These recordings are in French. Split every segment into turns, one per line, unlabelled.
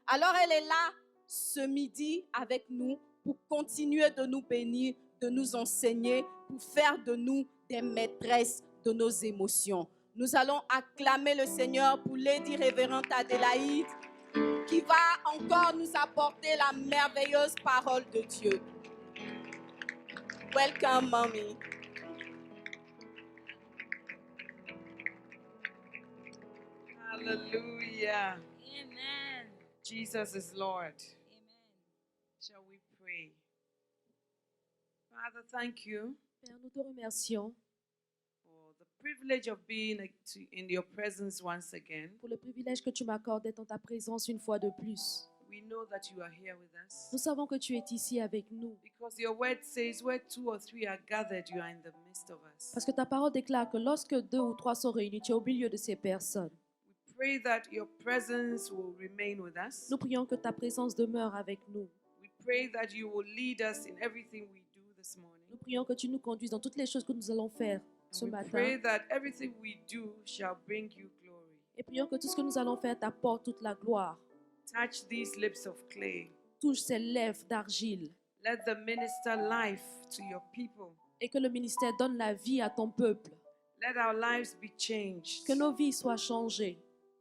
Alors elle est là ce midi avec nous pour continuer de nous bénir, de nous enseigner, pour faire de nous des maîtresses de nos émotions. Nous allons acclamer le Seigneur pour Lady Révérende Adélaïde qui va encore nous apporter la merveilleuse parole de Dieu. Welcome, mommy.
Hallelujah.
Amen.
Jesus is Lord.
Amen.
Shall we pray? Father, thank you
Père, nous te remercions
for the privilege of being in your presence once again.
pour le privilège que tu m'accordes d'être en ta présence une fois de plus.
We know that you are here with us.
Nous savons que tu es ici avec nous
Because your word says, where 2 or 3 are gathered, you are in the midst of us.
parce que ta parole déclare que lorsque 2 ou 3 sont réunis, tu es au milieu de ces personnes.
We pray that your presence will remain with us.
Nous prions que ta présence demeure avec nous.
We pray that you will lead us in everything we do this morning.
Nous prions que tu nous conduises dans toutes les choses que nous allons faire ce
And we
matin.
pray that everything we do shall bring you glory.
Et prions que tout ce que nous allons faire t'apporte toute la gloire.
Touch these lips of clay.
Touche ces lèvres d'argile
Let them minister life to your people.
et que le ministère donne la vie à ton peuple.
Let our lives be changed.
Que nos vies soient changées.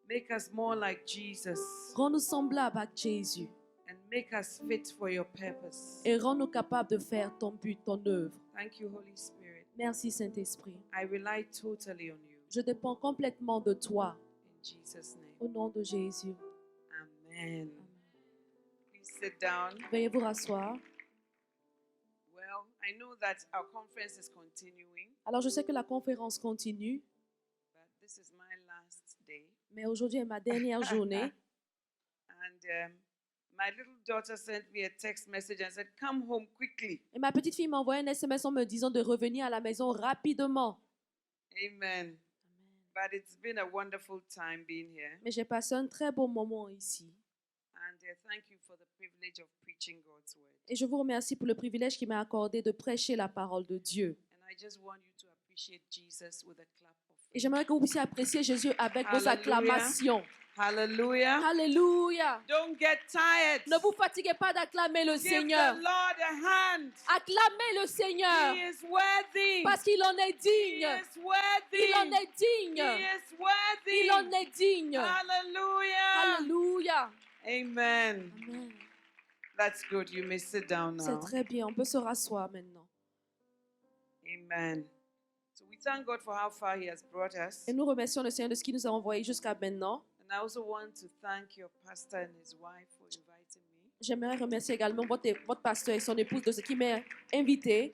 Make us more like Jesus
Rends-nous semblables à Jésus
and make us fit for your purpose.
et rends-nous capables de faire ton but, ton œuvre.
Thank you, Holy Spirit.
Merci Saint-Esprit.
I rely totally on you.
Je dépends complètement de toi.
In Jesus' name.
Au nom de Jésus.
Amen. Please sit down.
Veuillez vous rasseoir.
Well, I know that our conference is continuing,
Alors je sais que la conférence continue,
but this is my last day.
mais aujourd'hui est ma dernière journée.
And my little daughter sent me a text message and said, come home quickly.
Et ma petite fille m'a envoyé un SMS en me disant de revenir à la maison rapidement.
Amen. But it's been a wonderful time being here.
Mais j'ai passé un très beau moment ici.
And thank you for the privilege of preaching God's word.
Et je vous remercie pour le privilège qui m'a accordé de prêcher la parole de Dieu.
And I just want you to appreciate Jesus with a clap of
Et j'aimerais que vous puissiez apprécier Jésus avec vos
Hallelujah.
acclamations.
Hallelujah.
Alléluia.
Don't get tired.
Ne vous fatiguez pas d'acclamer le
Give
Seigneur.
the Lord a hand.
Acclamez le Seigneur
He is worthy.
parce qu'il en est
He
digne.
is worthy.
Il en est
He
digne.
is worthy.
Il en est digne.
Hallelujah.
Alléluia.
Amen.
Amen.
That's good. You may sit down
C'est
now.
très bien. On peut se rasseoir maintenant.
Amen. So we thank God for how far He has brought us.
Et nous remercions le Seigneur de ce qu'il nous a envoyé jusqu'à maintenant.
And I also want to thank your pastor and his wife for inviting me.
J'aimerais remercier également votre pasteur et son épouse de ce qui m'a invité.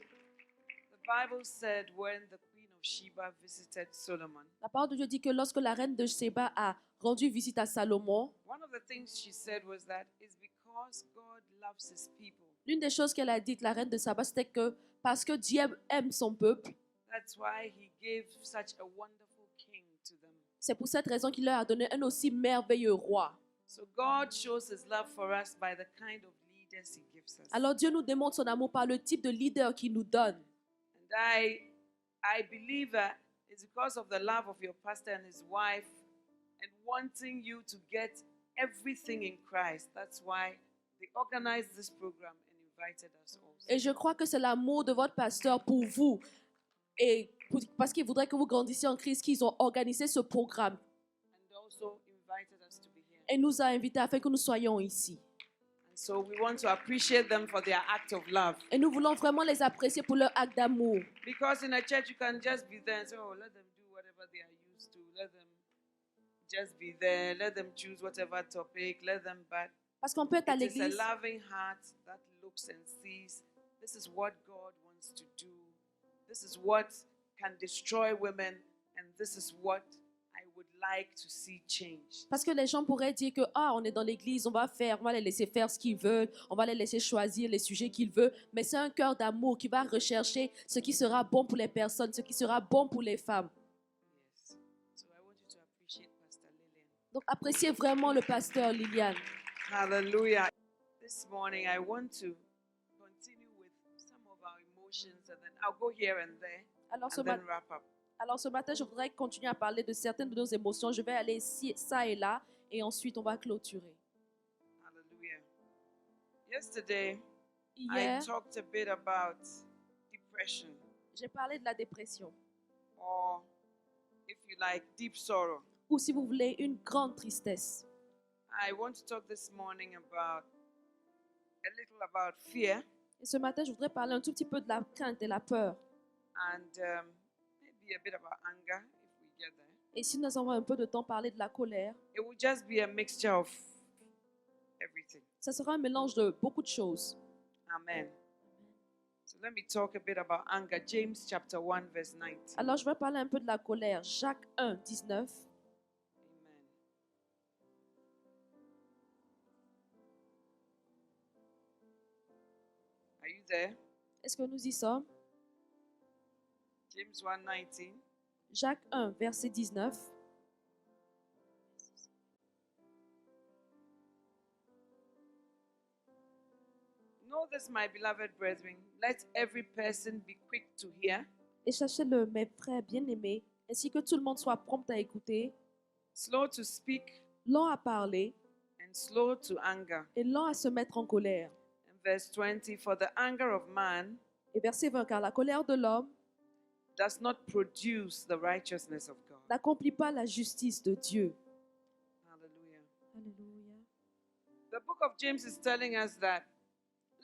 The Bible said when the Queen of Sheba visited Solomon,
La parole de Dieu dit que lorsque la reine de Séba a rendu visite à Salomon,
one of the things she said was that it's because God loves his people.
l'une des choses qu'elle a dites, la reine de Saba, c'était que parce que Dieu aime son peuple,
That's why he gave such a wonderful king to them.
c'est pour cette raison qu'il leur a donné un aussi merveilleux roi.
So God shows his love for us by the kind of leaders he gives us.
Alors Dieu nous démontre son amour par le type de leader qu'il nous donne.
And I believe that it's because of the love of your pastor and his wife and wanting you to get everything in Christ. That's why they organized this program and invited us also.
Et je crois que c'est l'amour de votre pasteur pour vous. Et parce qu'il voudrait que vous grandissiez en Christ, qu'ils ont organisé ce programme
And also invited us to be here.
et nous a invités afin que nous soyons ici.
And so we want to appreciate them for their act of love.
Et nous voulons vraiment les apprécier pour leur acte d'amour.
Because in a church you can just be there and say, oh, let them do whatever they are used to. Let them just be there. Let them choose whatever topic. Let them, but
Parce qu'on peut être à
it is a
l'église,
loving heart that looks and sees this is what God wants to do. This is what can destroy women, and this is what I would like to see change.
parce que les gens pourraient dire que on est dans l'église, on va les laisser faire ce qu'ils veulent, on va les laisser choisir les sujets qu'ils veulent, mais c'est un cœur d'amour qui va rechercher ce qui sera bon pour les personnes, ce qui sera bon pour les femmes.
Yes. So I want you to appreciate Pastor Lillian.
Donc appréciez vraiment le pasteur Liliane.
Hallelujah. This morning I want to continue with some of our emotions, and then I'll go here and there
Alors
and then wrap up.
Alors ce matin, je voudrais continuer à parler de certaines de nos émotions. Je vais aller ici, ça et là, et ensuite on va clôturer.
Hallelujah. Yesterday, I
Hier,
talked a bit about depression,
j'ai parlé de la dépression,
or if you like, deep sorrow.
ou si vous voulez, une grande tristesse.
I want to talk this morning about a little about fear
Et ce matin, je voudrais parler un tout petit peu de la crainte et la peur.
and maybe a bit about anger if we get there.
Et si nous avons un peu de temps, parler de la colère.
It will just be a mixture of everything.
Ça sera un mélange de beaucoup de choses.
Amen. So let me talk a bit about anger. James chapter 1, verse 19.
Alors, je vais parler un peu de la colère. Jacques 1, 19.
Amen. Are you there?
Est-ce que nous y sommes?
James 1, 19.
Jacques 1, verset 19.
Know this, my beloved brethren. Let every person be quick to hear,
Et sachez-le, mes frères bien-aimés, ainsi que tout le monde soit prompt à écouter,
slow to speak,
lent à parler
and slow to anger.
et lent à se mettre en colère.
And verse 20. For the anger of man
Et verset 20, car la colère de l'homme
does not produce the righteousness of God.
n'accomplit pas la justice de Dieu.
Hallelujah.
Alléluia.
The book of James is telling us that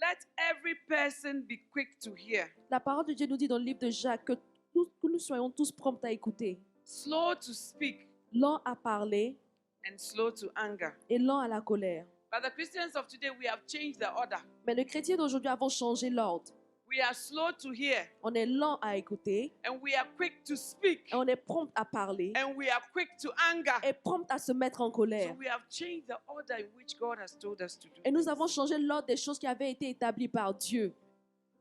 let every person be quick to hear,
La parole de Dieu nous dit dans le livre de Jacques que nous soyons tous prompts à écouter,
slow to speak,
lents à parler
and slow to anger.
et lents à la colère.
But the Christians of today, we have changed the order.
Mais les chrétiens d'aujourd'hui avons changé l'ordre.
We are slow to hear,
On est lent à écouter
and we are quick to speak,
et on est prompt à parler
and we are quick to anger.
et prompt à se mettre en
So
colère.
we have changed the order in which God has told us to do.
Et nous
things.
avons changé l'ordre des choses qui avaient été établies par Dieu.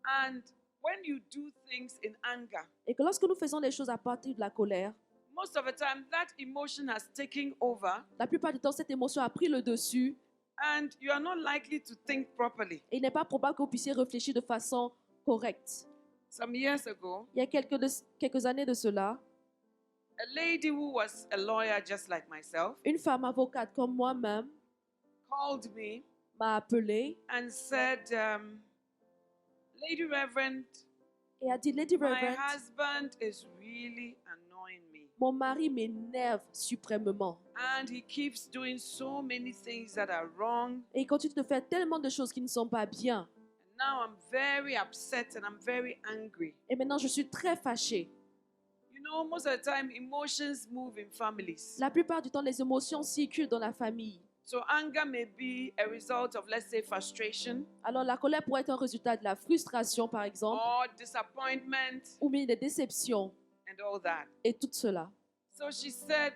And when you do things in anger,
Et que lorsque nous faisons les choses à partir de la colère,
most of the time that emotion has taken over,
la plupart du temps, cette émotion a pris le dessus
and you are not likely to think properly.
et il n'est pas probable que vous puissiez réfléchir de façon correcte.
Some years ago,
Il y a quelques années de cela,
a lady who was a lawyer just like myself
une femme avocate comme moi-même
called me
m'a appelée
and said, Lady Reverend,
et a dit, Lady
my
Reverend,
husband is really annoying me.
mon mari m'énerve suprêmement.
And he keeps doing so many things that are wrong.
Et il continue de faire tellement de choses qui ne sont pas bien.
And now I'm very upset and I'm very angry.
Et maintenant, je suis très fâchée.
You know, most of the time, emotions move in families.
La plupart du temps, les émotions circulent dans la famille.
So anger may be a result of, let's say, frustration
Alors, la colère pourrait être un résultat de la frustration, par exemple,
or disappointment
ou bien des déceptions
and all that.
et tout cela.
So she said,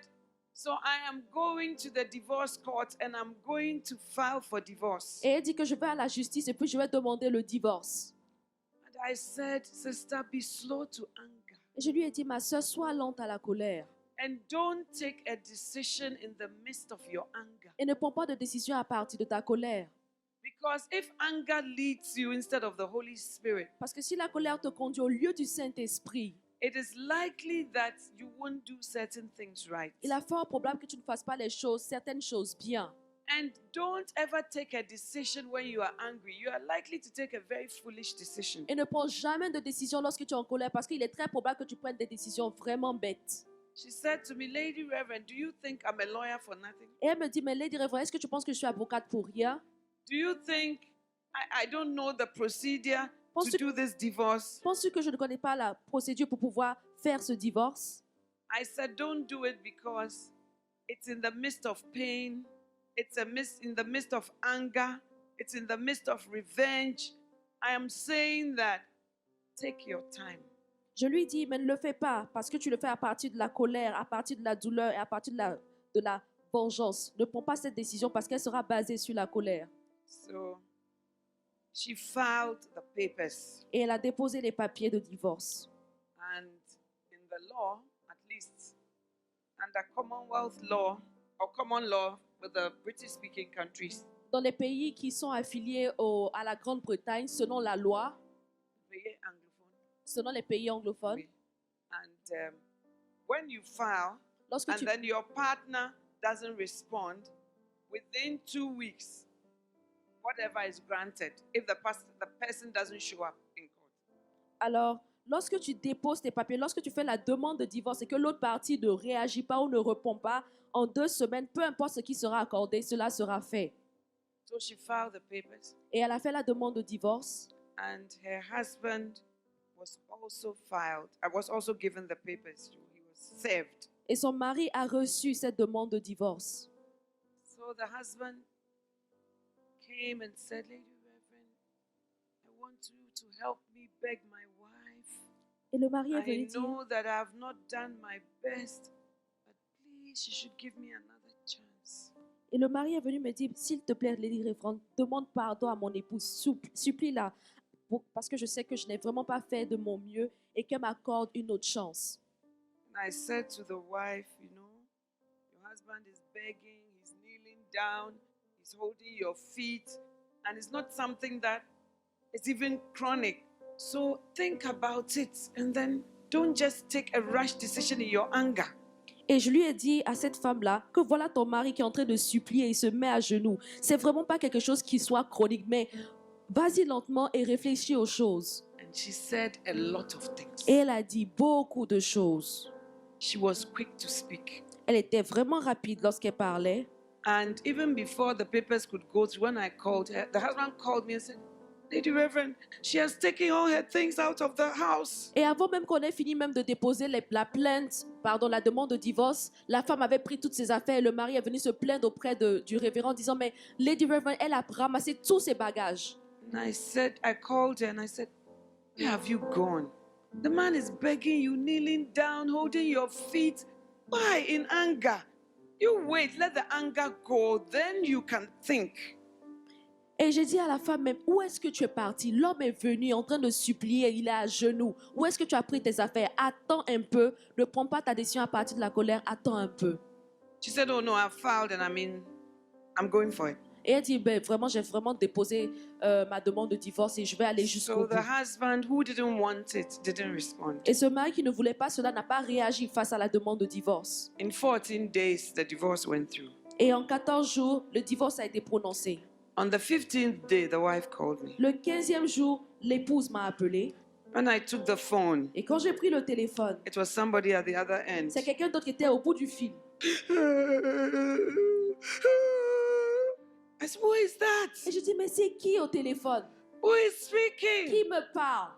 so I am going to the divorce court and I'm going to file for divorce.
Et elle dit que je vais à la justice et puis je vais demander le divorce.
And I said, sister, be slow to anger
Et je lui ai dit, ma soeur, sois lente à la colère
and don't take a decision in the midst of your anger.
et ne prends pas de décision à partir de ta colère.
Because if anger leads you instead of the Holy Spirit,
Parce que si la colère te conduit au lieu du Saint-Esprit,
it is likely that you won't do certain things right.
il est fort probable que tu ne fasses pas les choses, certaines choses bien.
And don't ever take a decision when you are angry. You are likely to take a very foolish decision.
Et ne prends jamais de décision lorsque tu es en colère parce qu'il est très probable que tu prennes des décisions vraiment bêtes.
She said to me, Lady Reverend, do you think I'm a lawyer for nothing?
Et elle me dit, mais Lady Reverend, est-ce que tu penses que je suis avocate pour rien?
Do you think I don't know the procedure to
Penses-tu
do this divorce?
penses-tu que je ne connais pas la procédure pour pouvoir faire ce divorce?
I said, don't do it because it's in the midst of pain. It's in the midst of anger. It's in the midst of revenge. I am saying that take your time.
Je lui dis, mais ne le fais pas parce que tu le fais à partir de la colère, à partir de la douleur et à partir de la vengeance. Ne prends pas cette décision parce qu'elle sera basée sur la colère.
So she filed the papers.
Et elle a déposé les papiers de divorce.
And in the law, at least under Commonwealth law or common law with the British speaking countries,
Dans les pays qui sont affiliés à la Grande-Bretagne, selon la loi,
very anglophone,
selon les pays anglophones,
oui. And when you file
Lorsque
and
tu,
then your partner doesn't respond, within 2 weeks, whatever is granted, if the person doesn't show up in court.
alors, lorsque tu déposes tes papiers, lorsque tu fais la demande de divorce et que l'autre partie ne réagit pas ou ne répond pas, en 2 semaines, peu importe ce qui sera accordé, cela sera fait.
So she filed the papers,
Et elle a fait la demande de divorce.
and her husband was also given the papers. He was served.
Et son mari a reçu cette demande de divorce.
So the husband came and said, Lady Reverend, I want you to help me beg my wife.
Et le mari est
I
venu dire,
know that I have not done my best, but please, she should give me another chance.
et le mari est venu me dire, s'il te plaît, Lady Reverend, demande pardon à mon épouse, supplie-la, parce que je sais que je n'ai vraiment pas fait de mon mieux et qu'elle m'accorde une autre chance.
And I said to the wife, you know, your husband is begging, he's kneeling down, he's holding your feet, and it's not something that is even chronic. So think about it, and then don't just take a rash decision in your anger.
Et je lui ai dit à cette femme-là que voilà ton mari qui est en train de supplier, il se met à genoux. C'est vraiment pas quelque chose qui soit chronique, mais vas-y lentement et réfléchis aux choses.
And she said a lot of things.
Et elle a dit beaucoup de choses.
She was quick to speak.
Elle était vraiment rapide lorsqu'elle parlait.
And even before the papers could go through, when I called her, the husband called me and said, Lady Reverend, she has taken all her things out of the house.
Et avant même qu'on ait fini même de déposer la plainte, la demande de divorce, la femme avait pris toutes ses affaires et le mari est venu se plaindre auprès du révérend en disant, mais Lady Reverend, elle a ramassé tous ses bagages.
And I called her and I said, where have you gone? The man is begging you, kneeling down, holding your feet. Why? In anger. You wait, let the anger go, then you can think.
Et j'ai dit à la femme même, où est-ce que tu es parti? L'homme est venu en train de supplier, il est à genoux. Où est-ce que tu as pris tes affaires? Attends un peu, ne prends pas ta décision à partir de la colère, attends un peu.
She said, oh no, I filed and I'm going for it.
Et elle dit, ben, vraiment, j'ai vraiment déposé ma demande de divorce et je vais aller jusqu'au
So the
bout.
husband who didn't want it didn't respond.
Et ce mari qui ne voulait pas cela n'a pas réagi face à la demande de divorce.
In 14 days, the divorce went through.
Et en 14 jours, le divorce a été prononcé.
On the 15th day, the wife called me.
Le 15e jour, l'épouse m'a appelé.
When I took the phone,
Et quand j'ai pris le téléphone,
it was somebody at the other end.
c'est quelqu'un d'autre qui était au bout du fil.
I said, who is that?
Et je dis, mais c'est qui au téléphone?
Who is speaking?
Qui me parle?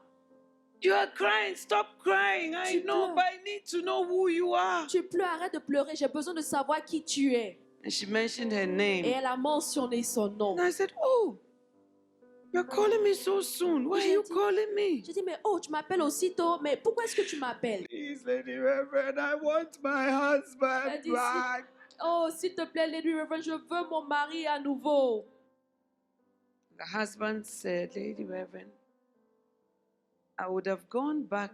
You are crying. Stop crying. I
Tu
know,
pleures.
but I need to know who you are.
Tu pleures, arrête de pleurer, j'ai besoin de savoir qui tu es.
And she mentioned her
Et
name.
elle a mentionné son nom.
And I said, oh, you're calling me so soon. Why are you calling me?
Je dis, mais oh, tu m'appelles aussitôt, mais pourquoi est-ce que tu m'appelles?
Please, Lady Reverend, I want my husband
Elle dit,
back.
Oh, s'il te plaît, Lady Reverend, je veux mon mari à nouveau.
The husband said, Lady Reverend, I would have gone back,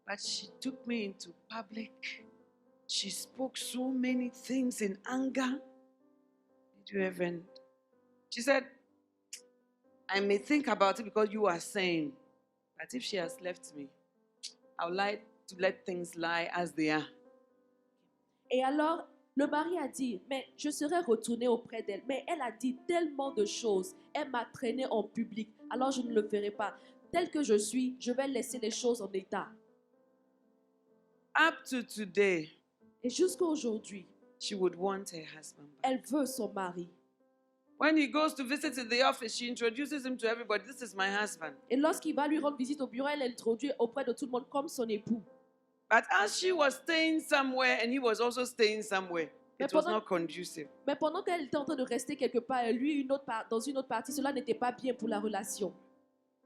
but she took me into public. She spoke so many things in anger. Lady Reverend, she said, I may think about it because you are saying, but if she has left me, I would like to let things lie as they are.
Et alors, le mari a dit, mais je serais retourné auprès d'elle. Mais elle a dit tellement de choses. Elle m'a traîné en public. Alors je ne le ferai pas. Tel que je suis, je vais laisser les choses en état.
Up to today,
Et jusqu'à aujourd'hui,
she would want her husband back.
elle veut son mari.
When he goes to visit in the office, she introduces him to everybody. This is my husband.
Et lorsqu'il va lui rendre visite au bureau, elle l'introduit auprès de tout le monde comme son époux.
But as she was staying somewhere and he was also staying somewhere, it was not conducive.
Mais pendant qu'elle était en train de rester quelque part, et lui dans une autre partie, cela n'était pas bien pour la relation.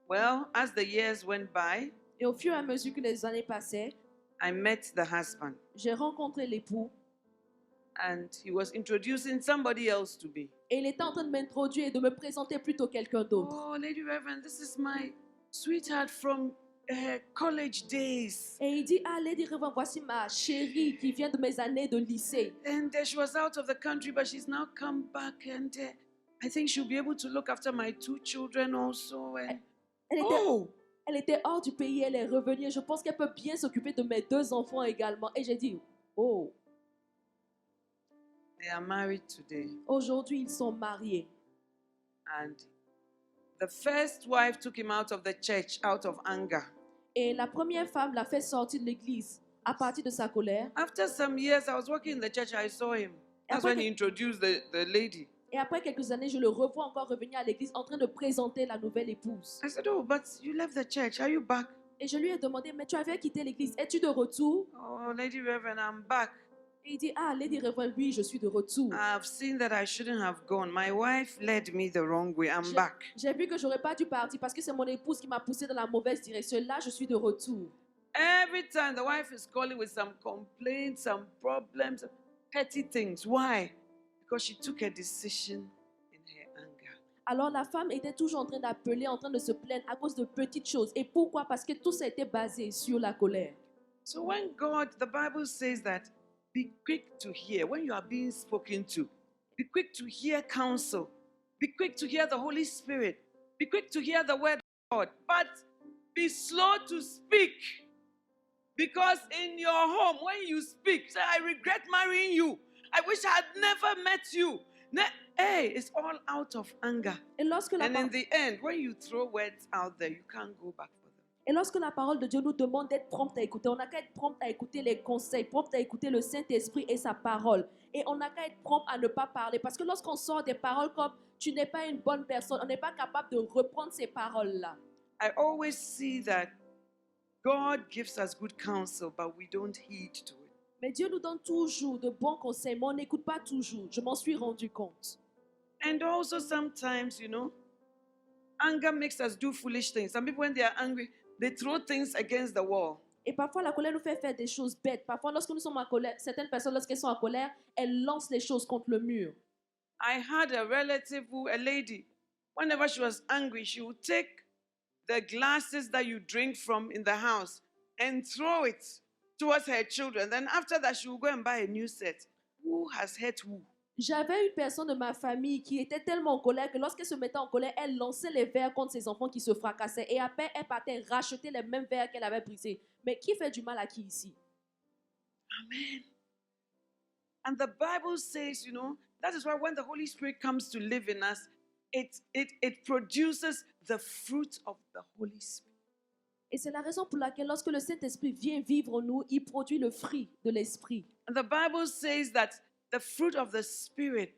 Well, as the years went by,
Et au fur et à mesure que les années passaient,
I met the husband
j'ai rencontré l'époux
and he was introducing somebody else to me.
et il était en train de m'introduire et de me présenter plutôt quelqu'un d'autre.
Oh, Lady Reverend, this is my sweetheart from college days.
Et il dit, ah, Lady Reverend, voici ma chérie qui vient de mes années de lycée.
And she was out of the country, but she's now come back and I think she'll be able to look after my 2 children also. And
Elle était,
oh,
Elle était hors du pays, elle est revenue. Et je pense qu'elle peut bien s'occuper de mes 2 enfants également. Et j'ai dit, oh,
They are married today.
aujourd'hui ils sont mariés.
And the first wife took him out of the church out of anger.
Et la première femme l'a fait sortir de l'église à partir de sa colère.
After some years, I was working in the church, I saw him. That's when he introduced the lady.
Et après quelques années, je le revois encore revenir à l'église en train de présenter la nouvelle épouse.
I said, "Oh, but you left the church. Are you back?"
Et je lui ai demandé, mais tu avais quitté l'église, es-tu de retour?
Oh, Lady Reverend, I'm back.
Et il dit, ah, Lady Reverend, oui, je suis de retour.
I've seen that I shouldn't have gone. My wife led me the wrong way. I'm back.
J'ai vu que j'aurais pas dû partir parce que c'est mon épouse qui m'a poussé dans la mauvaise direction. Là, je suis de retour.
Every time the wife is calling with some complaints, some problems, petty things. Why? Because she took a decision in her anger.
Alors la femme était toujours en train d'appeler, en train de se plaindre à cause de petites choses. Et pourquoi? Parce que tout ça était basé sur la colère.
So when God, the Bible says that, be quick to hear when you are being spoken to. Be quick to hear counsel. Be quick to hear the Holy Spirit. Be quick to hear the word of God. But be slow to speak. Because in your home, when you speak, say, I regret marrying you. I wish I had never met you. Hey, it's all out of anger.
Et lorsque la
And in the end, when you throw words out there, you can't go back for them.
Et lorsque la parole de Dieu nous demande d'être prompt à écouter, on n'a qu'à être prompt à écouter les conseils, prompt à écouter le Saint-Esprit et sa parole. Et on n'a qu'à être prompt à ne pas parler. Parce que lorsqu'on sort des paroles comme « tu n'es pas une bonne personne », on n'est pas capable de reprendre ces paroles-là.
I always see that God gives us good counsel, but we don't heed to it.
Mais Dieu nous donne toujours de bons conseils, mais on n'écoute pas toujours. Je m'en suis rendu compte.
And also sometimes, anger makes us do foolish things. Some people, when they are angry, they throw things against the wall.
Et parfois, la colère nous fait faire des choses bêtes. Parfois, lorsque nous sommes en colère, certaines personnes, lorsqu'elles sont en colère, elles lancent les choses contre le mur.
I had a relative a lady, whenever she was angry, she would take the glasses that you drink from in the house and throw it towards her children. Then after that, she would go and buy a new set. Who has hurt who?
J'avais une personne de ma famille qui était tellement en colère que lorsqu'elle se mettait en colère, elle lançait les verres contre ses enfants qui se fracassaient. Et après, elle partait racheter les mêmes verres qu'elle avait brisés. Mais qui fait du mal à qui ici?
Amen. And the Bible says, that is why when the Holy Spirit comes to live in us, it produces the fruit of the Holy Spirit.
Et c'est la raison pour laquelle lorsque le Saint-Esprit vient vivre en nous, il produit le fruit de l'Esprit.
And the Bible says that the fruit of the Spirit,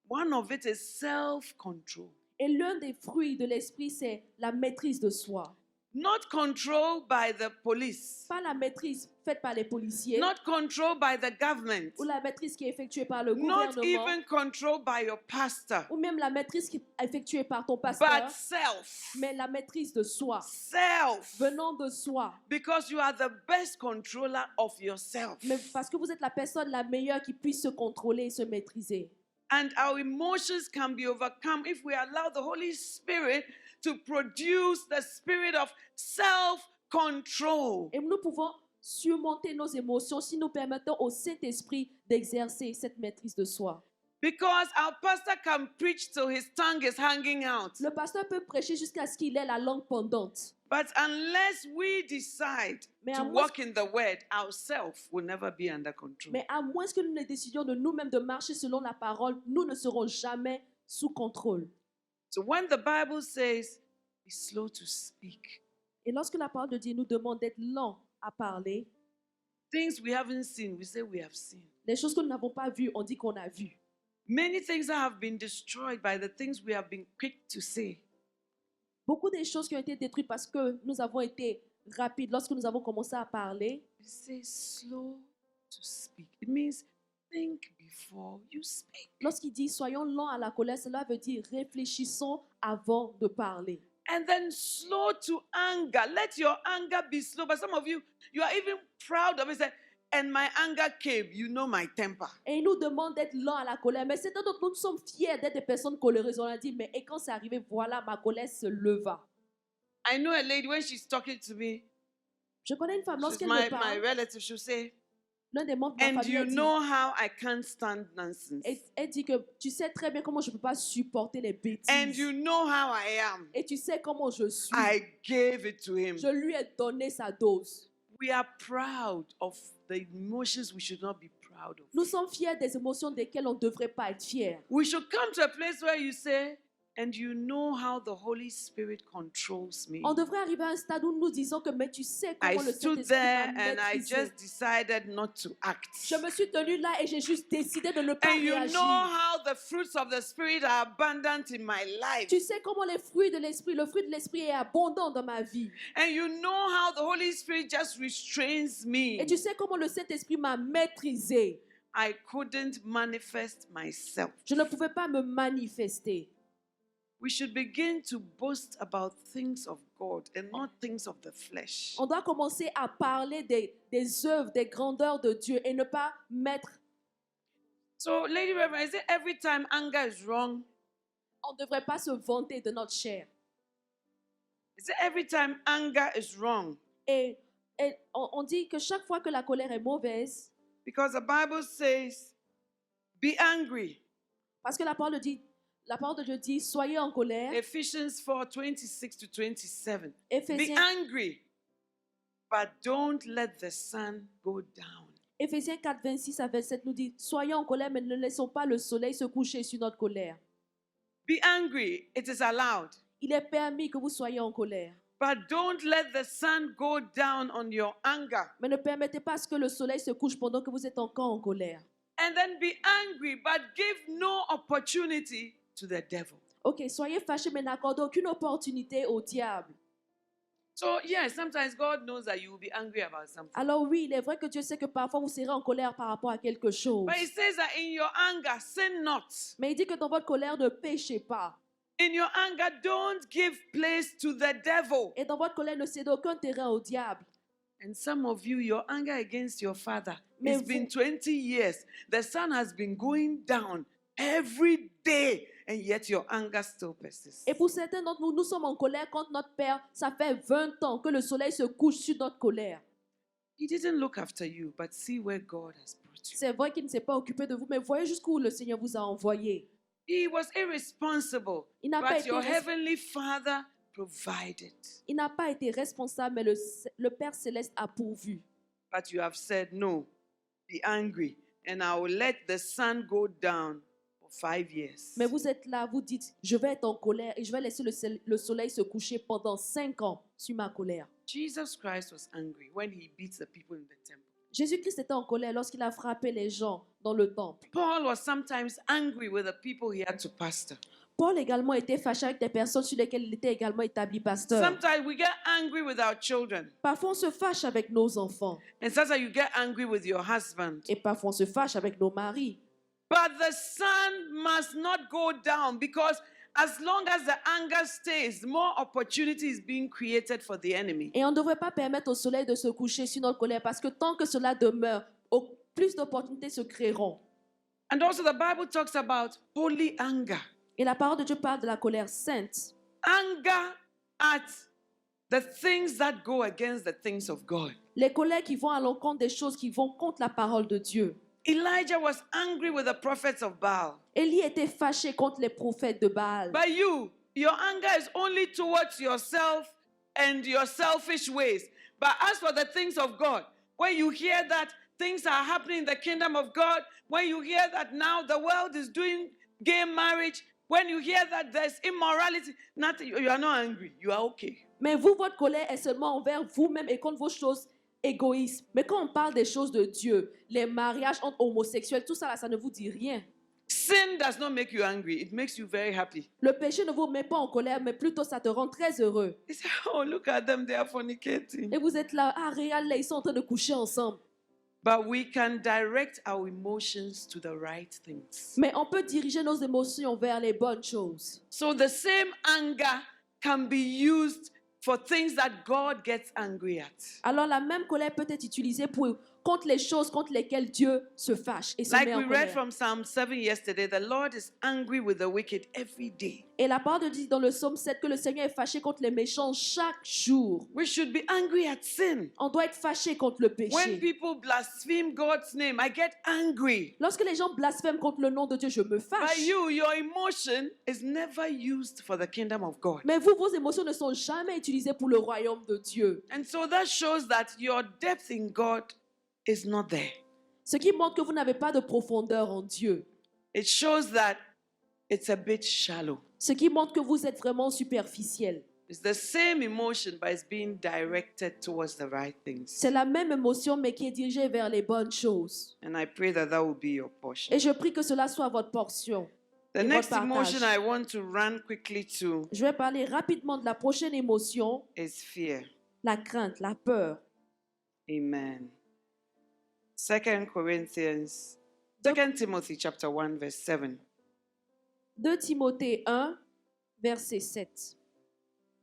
one of it is self-control.
Et l'un des fruits de l'Esprit, c'est la maîtrise de soi.
Not controlled by the police.
Pas la maîtrise faite par les policiers.
Not controlled by the government.
Ou la maîtrise qui est effectuée par le
Not
gouvernement.
even controlled by your pastor.
Ou même la maîtrise qui est effectuée par ton pasteur.
But self.
Mais la maîtrise de soi.
Self.
Venant de soi.
Because you are the best controller of yourself.
Mais parce que vous êtes la personne la meilleure qui puisse se contrôler et se maîtriser.
And our emotions can be overcome if we allow the Holy Spirit to produce the spirit of self-control.
Et nous pouvons surmonter nos émotions si nous permettons au Saint-Esprit d'exercer cette maîtrise de soi.
Because our pastor can preach till his tongue is hanging out.
Le pasteur peut prêcher jusqu'à ce qu'il ait la langue pendante.
But unless we decide
Mais
to
à moins-
walk in the word, ourselves will never be under control.
Mais à moins que nous ne décidions de nous-mêmes de marcher selon la parole, nous ne serons jamais sous contrôle.
So when the Bible says, be slow to speak,
Et lorsque la parole de Dieu nous demande d'être lent à parler,
things we haven't seen, we say we have seen.
les choses que nous n'avons pas vues, on dit qu'on a vues.
Many things that have been destroyed by the things we have been quick to say.
Beaucoup de choses qui ont été détruites parce que nous avons été rapides lorsque nous avons commencé à parler.
We say slow to speak. It means think before you speak.
Lorsqu'il dit soyons lents à la colère, cela veut dire réfléchissons avant de parler.
And then slow to anger. Let your anger be slow. But some of you, you are even proud of it. Say, and my anger came. You know my temper.
Et il nous demande d'être lents à la colère. Mais certains d'entre nous sommes fiers d'être des personnes coléreuses. On a dit, mais et quand c'est arrivé, voilà, ma colère se leva.
I know a lady, when she's talking to me,
Je connais une femme,
she's
lorsqu'elle
my
me parle,
relative, she'll say,
l'un des membres de ma
And
famille
you
a dit,
know how I can't stand nonsense.
et elle dit que tu sais très bien comment je ne peux pas supporter les bêtises.
And you know how I am.
Et tu sais comment je suis.
I gave it to him.
Je lui ai donné sa dose.
We are proud of the emotions we should not be proud of.
Nous sommes fiers des émotions desquelles on ne devrait pas être fiers.
We should come to a place where you say, and you know how the Holy Spirit controls me.
On devrait arriver à un stade où nous disons que mais tu sais
I
comment le
stood
Saint-Esprit
there
m'a
and I
maîtrisé.
just decided not to act.
Je me suis tenue là et j'ai juste décidé de ne pas
And you
réagir.
know how the fruits of the Spirit are abundant in my life.
Tu sais comment les fruits de l'esprit, le fruit de l'esprit est abondant dans ma vie.
And you know how the Holy Spirit just restrains me.
Et tu sais comment le Saint-Esprit m'a maîtrisé.
I couldn't manifest myself.
Je ne pouvais pas me manifester.
We should begin to boast about things of God and not things of the flesh.
On doit commencer à parler des œuvres, des grandeurs de Dieu et ne pas mettre.
So, Lady Reverend, is it every time anger is wrong?
On ne devrait pas se vanter de notre chair.
Is it every time anger is wrong?
Et on dit que chaque fois que la colère est mauvaise,
Because the Bible says, be angry.
parce que la parole de Dieu dit, soyez en colère.
Ephesians 4:26 to 27. Be
Éphésiens,
angry, but don't let the sun go down.
Éphésiens 4, 26 à 27 nous dit, soyez en colère, mais ne laissons pas le soleil se coucher sur notre colère.
Be angry, it is allowed.
Il est permis que vous soyez en colère.
But don't let the sun go down on your anger.
Mais ne permettez pas à ce que le soleil se couche pendant que vous êtes encore en colère.
And then be angry, but give no opportunity to the devil.
Ok, soyez fâchés, mais n'accordez aucune opportunité au diable.
So, yes, sometimes God knows that you will be angry about something.
Alors oui, il est vrai que Dieu sait que parfois vous serez en colère par rapport à quelque chose.
But He says that in your anger, sin not.
Mais il dit que dans votre colère, ne péchez pas.
In your anger, don't give place to the devil.
Et dans votre colère, ne cédez aucun terrain au diable.
And some of you, your anger against your father,
Mais
it's been
vous-
20 years. The sun has been going down every day, and yet your anger still persists.
Et pour certains d'entre nous, nous sommes en colère contre notre Père. Ça fait 20 ans que le soleil se couche sur notre colère.
He didn't look after you, but see where God has brought you.
C'est vrai qu'il ne s'est pas occupé de vous, mais voyez jusqu'où le Seigneur vous a envoyé.
He was irresponsible,
Il n'a pas
but
été
your
res-
heavenly Father provided.
Il n'a pas été responsable, mais le Père céleste a pourvu.
But you have said, no, be angry, and I will let the sun go down for 5 years.
Mais vous êtes là, vous dites, je vais être en colère et je vais laisser le soleil se coucher pendant 5 ans sur ma colère.
Jesus Christ was angry when he beat the people in the temple.
Jésus-Christ était en colère lorsqu'il a frappé les gens dans le temple.
Paul was sometimes angry with the people he had to pastor.
Paul également était fâché avec des personnes sur lesquelles il était également établi pasteur.
Sometimes we get angry with our children.
Parfois on se fâche avec nos enfants
And sometimes you get angry with your husband.
et parfois on se fâche avec nos maris.
But the sun must not go down, because as long as the anger stays, more opportunity is being created for the enemy.
Et on ne devrait pas permettre au soleil de se coucher sur notre colère parce que tant que cela demeure, plus d'opportunités se créeront.
And also the Bible talks about holy anger.
Et la parole de Dieu parle de la colère sainte.
Anger at the things that go against the things of God.
Les colères qui vont à l'encontre des choses qui vont contre la parole de Dieu.
Elijah was angry with the prophets of Baal.
Élie était fâché contre les prophètes de Baal.
But you, your anger is only towards yourself and your selfish ways. But as for the things of God, when you hear that things are happening in the kingdom of God, when you hear that now the world is doing gay marriage, when you hear that there's immorality, nothing, you are not angry. You are okay.
Mais vous, votre colère est seulement envers vous-même et contre vos choses égoïstes. Mais quand on parle des choses de Dieu, les mariages entre homosexuels, tout ça, là, ça ne vous dit rien.
Sin does not make you angry. It makes you very happy.
Le péché ne vous met pas en colère, mais plutôt ça te rend très heureux.
You say, oh, look at them, they are fornicating.
Et vous êtes là, ah, regarde, là, ils sont en train de coucher ensemble.
But we can direct our emotions to the right things.
Mais on peut diriger nos émotions vers les bonnes choses.
So the same anger can be used for things that God gets angry at.
Alors la même colère peut être utilisée pour contre les choses contre lesquelles Dieu se fâche et se
Like
met en
we read
colère.
from Psalm 7 yesterday, the Lord is angry with the wicked every day.
Et la parole de Dieu dit dans le psaume 7 que le Seigneur est fâché contre les méchants chaque jour.
We should be angry at sin.
On doit être fâché contre le
When
péché.
people blaspheme God's name, I get angry.
Lorsque les gens blasphèment contre le nom de Dieu, je me
But
fâche.
your emotion is never used for the kingdom of God.
Mais vous, vos émotions ne sont jamais utilisées pour le royaume de Dieu.
And so that shows that your depth in God is not there.
Ce qui montre que vous n'avez pas de profondeur en Dieu.
It shows that it's a bit shallow.
Ce qui montre que vous êtes vraiment superficiel.
It's the same emotion, but it's being directed towards the right things.
C'est la même émotion, mais qui est dirigée vers les bonnes choses.
And I pray that that will be your portion.
Et je prie que cela soit votre portion.
The
et
next
votre
emotion
partage.
I want to run quickly to
Je vais parler rapidement de la prochaine émotion,
is fear.
la crainte, la peur.
Amen. 2 Corinthians, 2 Timothy chapter 1 verse 7.
2 Timothée 1, verset 7.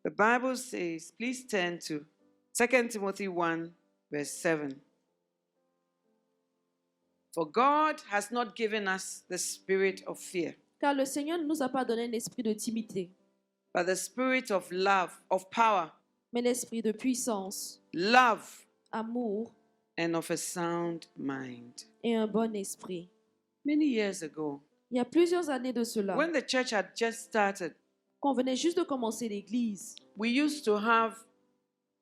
The Bible says, please turn to 2 Timothy 1 verse 7. For God has not given us the spirit of fear,
Car le Seigneur ne nous a pas donné un esprit de timidité,
but the spirit of love, of power,
mais l'esprit de puissance,
love,
amour
and of a sound mind.
et un bon esprit.
Many years ago,
Il y a plusieurs années de cela,
when the church had just started,
quand on venait juste de commencer l'église,
we used to have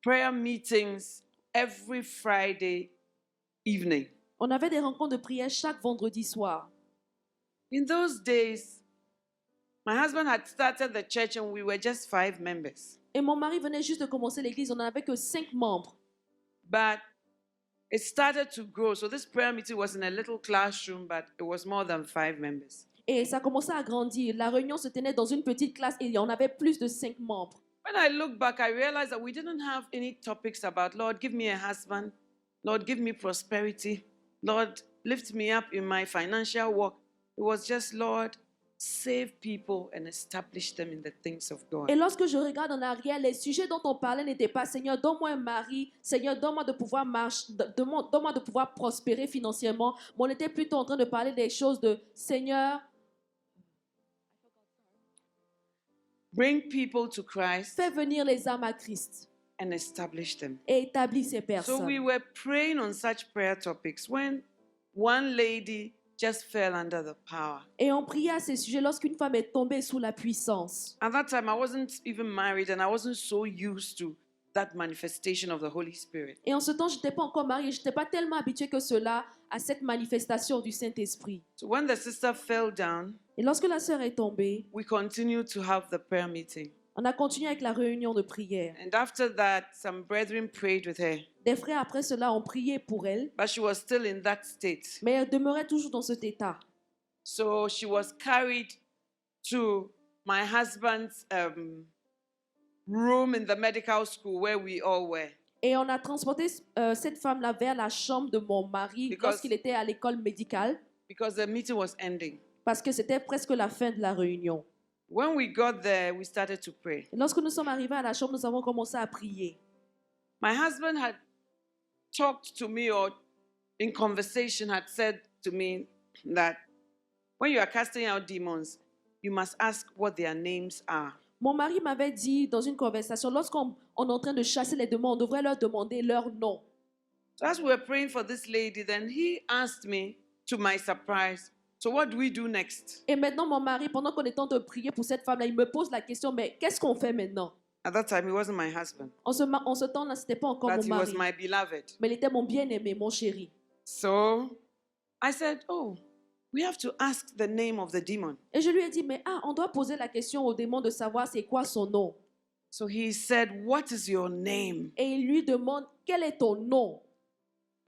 prayer meetings every Friday evening.
on avait des rencontres de prière chaque vendredi soir.
In those days, my husband had started the church and we were just 5 members.
Et mon mari venait juste de commencer l'église, on n'avait que 5 membres.
But it started to grow. So this prayer meeting was in a little classroom, but it was more than 5 members.
Et ça commençait à grandir. La réunion se tenait dans une petite classe et on avait plus de 5 membres.
When I look back, I realized that we didn't have any topics about, Lord, give me a husband. Lord, give me prosperity. Lord, lift me up in my financial work. It was just, Lord, save people and establish them in the things of God.
Et lorsque je regarde en arrière, les sujets dont on parlait n'étaient pas Seigneur, donne-moi un mari, Seigneur, donne-moi de pouvoir marcher, donne-moi de pouvoir prospérer financièrement. Mais on était plutôt en train de parler des choses de Seigneur,
Bring people to Christ
fais venir les âmes à Christ
and establish them.
et établis ces
So
personnes.
we were praying on such prayer topics when one lady just fell under the power.
Et on priait à ces sujets lorsqu'une femme est tombée sous la puissance.
At that time, I wasn't even married and I wasn't so used to that manifestation of the Holy Spirit.
Et en ce temps, je n'étais pas encore mariée, je n'étais pas tellement habituée que cela à cette manifestation du Saint-Esprit.
So when the sister fell down,
Et lorsque la sœur est tombée,
we continued to have the prayer meeting.
on a continué avec la réunion de prière.
And after that, some brethren prayed with her,
Des frères après cela ont prié pour elle,
but she was still in that state.
mais elle demeurait toujours dans cet état.
So she was carried to my husband's room in the medical school where we all were.
Et on a transporté cette femme-là vers la chambre de mon mari
Because-
lorsqu'il était à l'école médicale,
Because the meeting was ending.
parce que c'était presque la fin de la réunion.
When we got there, we started to pray.
Et lorsque nous sommes arrivés à la chambre, nous avons commencé à prier.
My husband had talked to me, or in conversation had said to me that when you are casting out demons, you must ask what their names are.
Mon mari m'avait dit dans une conversation, lorsqu'on est en train de chasser les démons, on devrait leur demander leur nom.
So as we were praying for this lady, then he asked me, to my surprise, so what do we do next?
Et maintenant, mon mari, pendant qu'on est en train de prier pour cette femme-là, il me pose la question, mais qu'est-ce qu'on fait maintenant?
At that time, he wasn't my husband,
En ce temps-là, ce n'était pas encore
but
mon
he was
mari,
my beloved.
mais il était mon bien-aimé, mon chéri.
So I said, oh, we have to ask the name of the demon.
Et je lui ai dit, mais on doit poser la question au démon de savoir c'est quoi son nom.
So he said, what is your name?
Et il lui demande, quel est ton nom?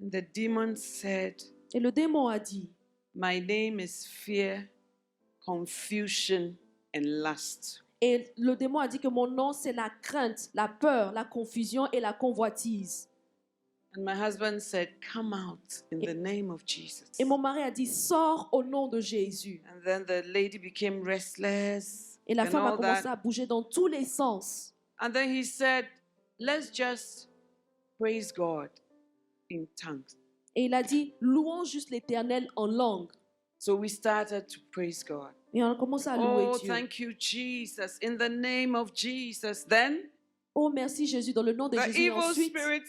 And the demon said,
Et le démon a dit,
my name is fear, confusion, and lust.
et le démon a dit que mon nom c'est la crainte, la peur, la confusion et la convoitise.
And my husband said, come out in the name of Jesus.
Et mon mari a dit, sors au nom de Jésus.
And then the lady became restless
Et la
and
femme a
all
commencé
that.
à bouger dans tous les sens.
And then he said, let's just praise God in tongues.
Et il a dit, louons juste l'Éternel en langue.
So we started to praise God.
Et on a commencé à louer
Oh,
Dieu.
thank you, Jesus. In the name of Jesus. Then
Oh, merci Jésus, dans le nom de
the
Jésus. Et
evil
ensuite,
spirit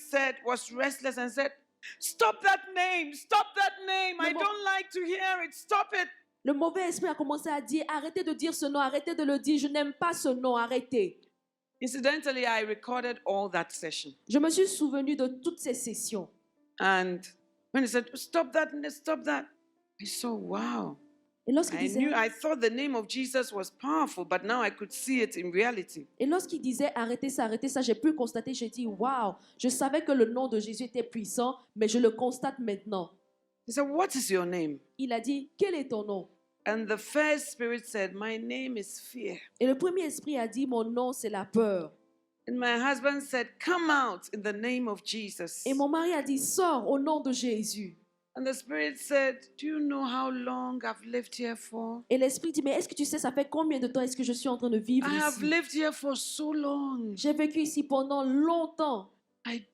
was restless and said, stop that name. Stop that name. I
mo-
don't like to hear it. Stop it.
le mauvais esprit a commencé à dire, arrêtez de dire ce nom, arrêtez de le dire, je n'aime pas ce nom, arrêtez.
Incidentally, I recorded all that session.
Je me suis souvenu de toutes ces sessions.
And when he said, stop that, I saw, wow.
Et lorsqu'il disait,
I thought the name of Jesus was powerful, but now I could see it in reality.
et lorsqu'il disait arrêtez ça, j'ai pu constater, j'ai dit waouh, je savais que le nom de Jésus était puissant, mais je le constate maintenant.
He said, what is your name?
Il a dit, quel est ton nom?
And the first spirit said, my name is fear.
Et le premier esprit a dit, mon nom c'est la peur.
And my husband said, come out in the name of Jesus.
Et mon mari a dit, sors au nom de Jésus.
And the spirit said, do you know how long I've lived here for?
Et l'esprit dit, mais est-ce que tu sais, ça fait combien de temps est-ce que je suis en train de vivre
I have
ici?
lived here for so long.
J'ai vécu ici pendant longtemps.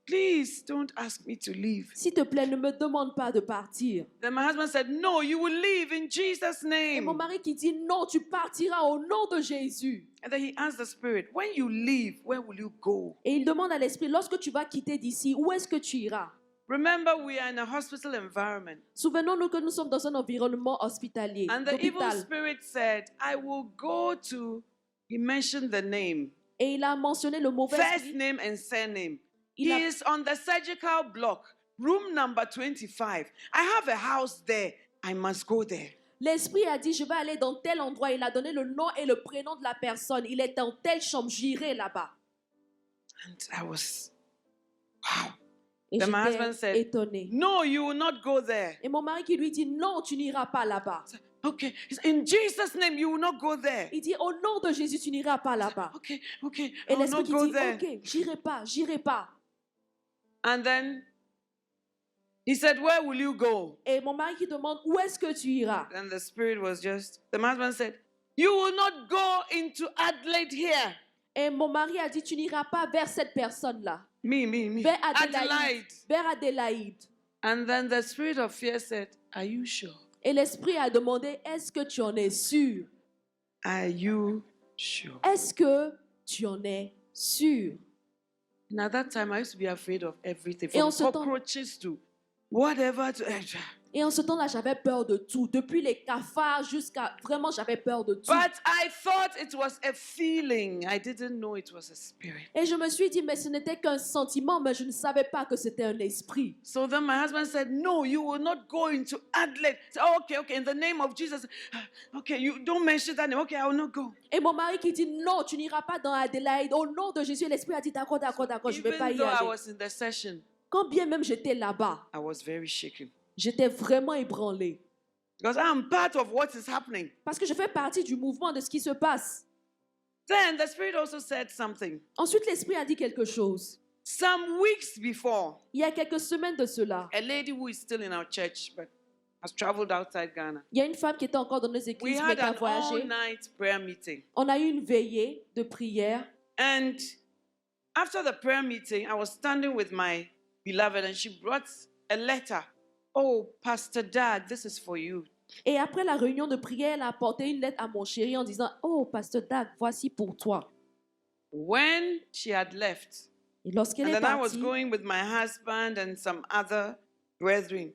Please don't ask me to leave.
S'il te plaît, ne me demande pas de partir.
Then my husband said, no, you will leave in Jesus'
Et mon
name.
mari qui dit, non, tu partiras au nom de Jésus.
And then he asked the spirit, when you leave, where will you go?
Et il demande à l'esprit, lorsque tu vas quitter d'ici, où est-ce que tu iras?
Remember, we are in a hospital environment.
Souvenons-nous que nous sommes dans un environnement hospitalier,
And the evil
d'hôpital.
spirit said, I will go to, he mentioned the name,
Et il a mentionné le mauvais
first
esprit.
name and surname.
Il a-
He is on the surgical block, room number 25. I have a house there. I must go there.
L'esprit a dit, je vais aller dans tel endroit. Il a donné le nom et le prénom de la personne. Il est dans telle chambre, j'irai là-bas.
And I was, wow.
Et
Then my husband
j'étais
said,
étonnée.
no, you will not go there.
Et mon mari qui lui dit, non, tu n'iras pas là-bas.
Okay, he said, in Jesus' name, you will not go there.
Il dit, au nom de Jésus, tu n'iras pas là-bas.
Okay, I
Et
will
l'esprit
not
qui
go
dit,
there.
ok, j'irai pas, j'irai pas.
And then he said, where will you go?
Et mon mari qui demande, où est-ce que tu iras?
And the spirit was just, the husband said, you will not go into Adelaide here.
Et mon mari a dit, tu n'iras pas vers cette personne-là.
Me.
Vers Adélaïde.
Adelaide.
Vers Adélaïde.
And then the spirit of fear said, are you sure?
Et l'esprit a demandé, est-ce que tu en es sûr?
Are you sure?
Est-ce que tu en es sûr?
And at that time, I used to be afraid of everything,
Et en
from
ce temps-
cockroaches to whatever.
Et en ce temps-là, j'avais peur de tout. Depuis les cafards jusqu'à... Vraiment, j'avais peur de tout.
But I thought it was a feeling. I didn't know it was a spirit.
Et je me suis dit, mais ce n'était qu'un sentiment, mais je ne savais pas que c'était un esprit.
So then my husband said, no, you will not go into Adelaide. I said, oh, okay, in the name of Jesus. Okay, you don't mention that name. Okay, I will not go.
Et mon mari qui dit, non, tu n'iras pas dans Adélaïde. Au nom de Jésus, l'esprit a dit, d'accord, je ne vais pas
Even
y
though I
aller.
was in the session,
Quand bien même j'étais là-bas,
I was very shaken.
j'étais vraiment ébranlée.
Because I'm part of what is happening.
Parce que je fais partie du mouvement de ce qui se passe.
Then the Spirit also said something.
Ensuite, l'esprit a dit quelque chose.
Some weeks before,
Il y a quelques semaines de cela,
a lady who is still in our church but has traveled outside Ghana,
il y a une femme qui était encore dans nos
we
églises, mais
had
qui a
an
voyagé.
all-night prayer meeting.
On a eu une veillée de prière.
And after the prayer meeting, I was standing with my beloved and she brought a letter. Oh, Pastor Dag, this is for you.
Et après la réunion de prière, elle a apporté une lettre à mon chéri en disant, oh, Pasteur Dag, voici pour toi.
When she had left,
Et lorsqu'elle
and
est
then I was
partie,
going with my husband and some other brethren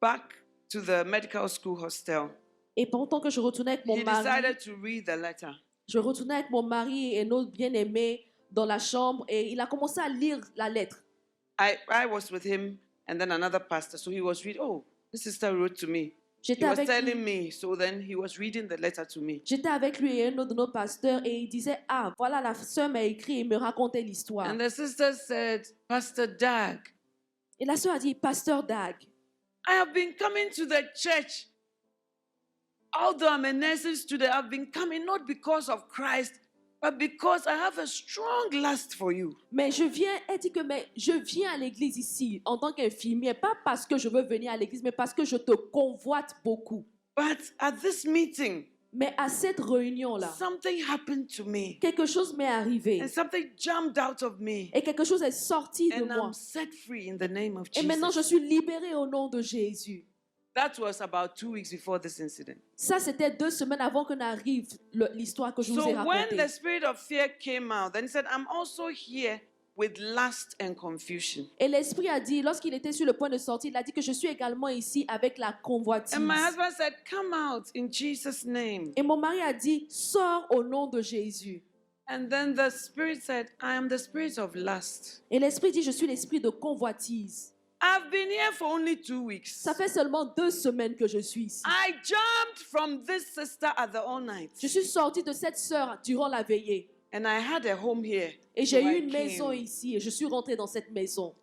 back to the medical school hostel,
et pendant que je retournais avec mon
he
mari,
decided to read the letter.
je retournais avec mon mari et notre bien-aimé dans la chambre et il a commencé à lire la lettre.
I was with him and then another pastor. So he was reading, oh, this sister wrote to me. He
J'étais
was
avec
telling
lui.
me. So then he was reading the letter to me.
J'étais avec lui et un autre de nos pasteurs et il disait, ah, voilà, la sœur m'a écrit et me racontait l'histoire.
And the sister said, Pastor Dag,
Et la sœur a dit, Pasteur Dag,
I have been coming to the church. Although I'm a nursing student, I've been coming not because of Christ, but because I have a strong lust for you.
mais elle dit que mais je viens à l'église ici en tant qu'infirmière, pas parce que je veux venir à l'église, mais parce que je te convoite beaucoup.
But at this meeting,
Mais à cette réunion-là,
something happened to me.
quelque chose m'est arrivé.
And something jumped out of me.
Et quelque chose est sorti de
And
moi.
I'm set free in the name of
Et maintenant, je
Jesus.
suis libérée au nom de Jésus.
That was about 2 weeks before this incident.
Ça, c'était 2 semaines avant que n'arrive l'histoire que je vous ai
So when
racontée.
the spirit of fear came out, then he said, I'm also here with lust and confusion.
Et l'Esprit a dit, lorsqu'il était sur le point de sortir, il a dit que je suis également ici avec la convoitise.
And my husband said, come out in Jesus' name.
Et mon mari a dit, sors au nom de Jésus.
And then the spirit said, I am the spirit of lust.
Et l'Esprit dit, je suis l'esprit de convoitise.
I've been here for only 2 weeks.
Ça fait seulement 2 semaines que je suis ici.
I jumped from this sister at the all night.
Je suis sortie de cette sœur durant la veillée.
And I had a home here.
Et j'ai
So
eu
I
une maison
came.
ici et je suis rentrée dans cette maison.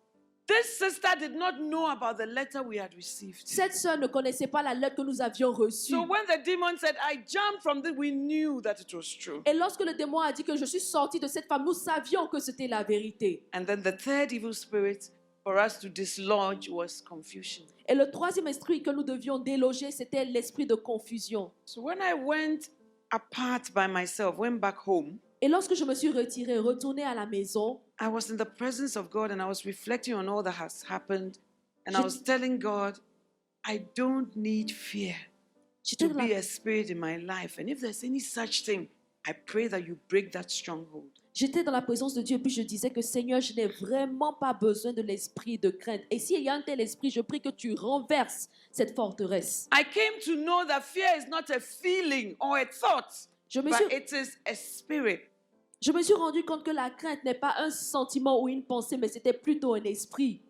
This sister did not know about the letter we had received.
Cette sœur ne connaissait pas la lettre que nous avions reçue.
So when the demon said, I jumped from this, we knew that it was true.
Et lorsque le démon a dit que je suis sortie de cette femme, nous savions que c'était la vérité.
And then the third evil spirit for us to dislodge was confusion.
Et le troisième esprit que nous devions déloger, c'était l'esprit de confusion.
So when I went apart by myself, went back home,
Et lorsque je me suis retirée, retournée à la maison,
I was in the presence of God and I was reflecting on all that has happened. And I
Je-
was telling God, I don't need fear
j'étais
to
dans,
be
la,
a spirit in my life. And if there's any such thing, I pray that you break that stronghold.
j'étais dans la présence de Dieu et puis je disais que Seigneur, je n'ai vraiment pas besoin de l'esprit de crainte. Et s'il y a un tel esprit, je prie que tu renverses cette forteresse.
I came to know that fear is not a feeling or a thought,
Je me
but
suis,
it is a spirit.
je me suis rendu compte que la crainte n'est pas un sentiment ou une pensée, mais c'était plutôt un esprit.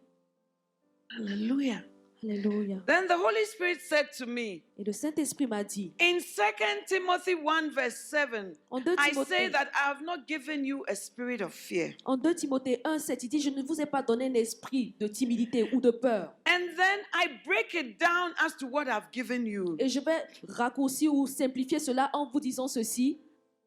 Hallelujah.
Alléluia.
Then the Holy Spirit said to me,
Et le Saint-Esprit m'a dit,
in 2 Timothy 1 verse 7,
en 2
I say
Timothée,
that I have not given you a spirit of fear.
en 2 Timothée 1, 7, il dit, je ne vous ai pas donné un esprit de timidité ou de peur.
And then I break it down as to what I've given you.
Et je vais raccourcir ou simplifier cela en vous disant ceci.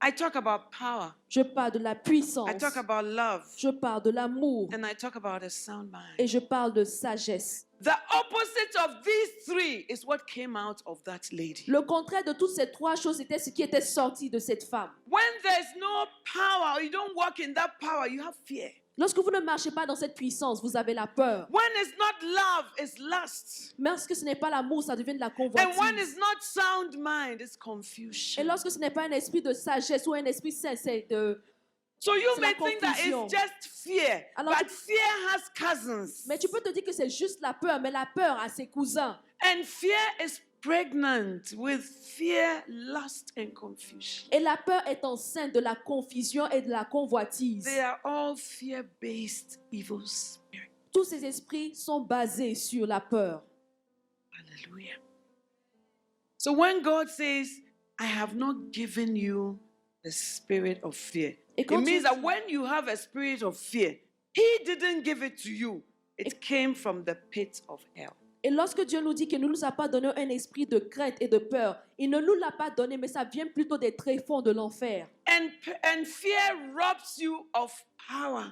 I talk about power.
Je parle de la puissance,
I talk about love.
je parle de l'amour
And I talk about a sound mind.
et je parle de sagesse.
The opposite of these three is what came out of that lady.
Le contraire de toutes ces 3 choses, c'était ce qui était sorti de cette femme.
When there's no power, or you don't walk in that power, you have fear.
Lorsque vous ne marchez pas dans cette puissance, vous avez la peur.
When it's not love, it's lust.
Mais lorsque ce n'est pas l'amour, ça devient de la
And when
convoitise.
it's not sound mind, it's
Et
confusion.
lorsque ce n'est pas un esprit de sagesse ou un esprit saint, c'est de...
So you
c'est
may
la
think that
confusion.
it's just fear,
Alors
but fear has cousins.
Mais tu peux te dire que c'est juste la peur, mais la peur a ses cousins.
And fear is pregnant with fear, lust, and confusion.
Et la peur est enceinte de la confusion et de la convoitise.
They are all fear-based evil spirits.
Tous ces esprits sont basés sur la peur.
Hallelujah. So when God says, I have not given you the spirit of fear,
Et
it
quand
means
Dieu
that
dit-
when you have a spirit of fear, He didn't give it to you. It came from the pit of hell.
Et lorsque Dieu nous dit qu'il ne nous a pas donné un esprit de crainte et de peur, il ne nous l'a pas donné, mais ça vient plutôt des tréfonds de l'enfer.
And fear robs you of power.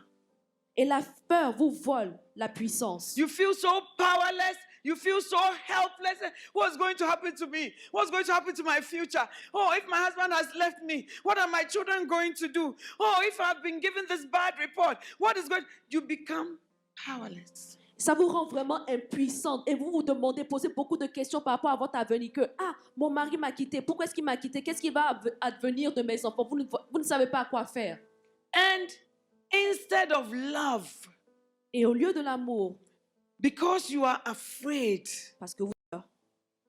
Et la peur vous vole la puissance.
You feel so powerless. You feel so helpless. What's going to happen to me? What's going to happen to my future? Oh, if my husband has left me, what are my children going to do? Oh, if I've been given this bad report, what is going? You become powerless.
Ça vous rend vraiment impuissante et vous vous demandez, posez beaucoup de questions par rapport à votre avenir. Que, mon mari m'a quitté, pourquoi est-ce qu'il m'a quitté? Qu'est-ce qui va advenir de mes enfants? Vous ne savez pas quoi faire.
And instead of love,
Et au lieu de l'amour,
because you are afraid,
parce que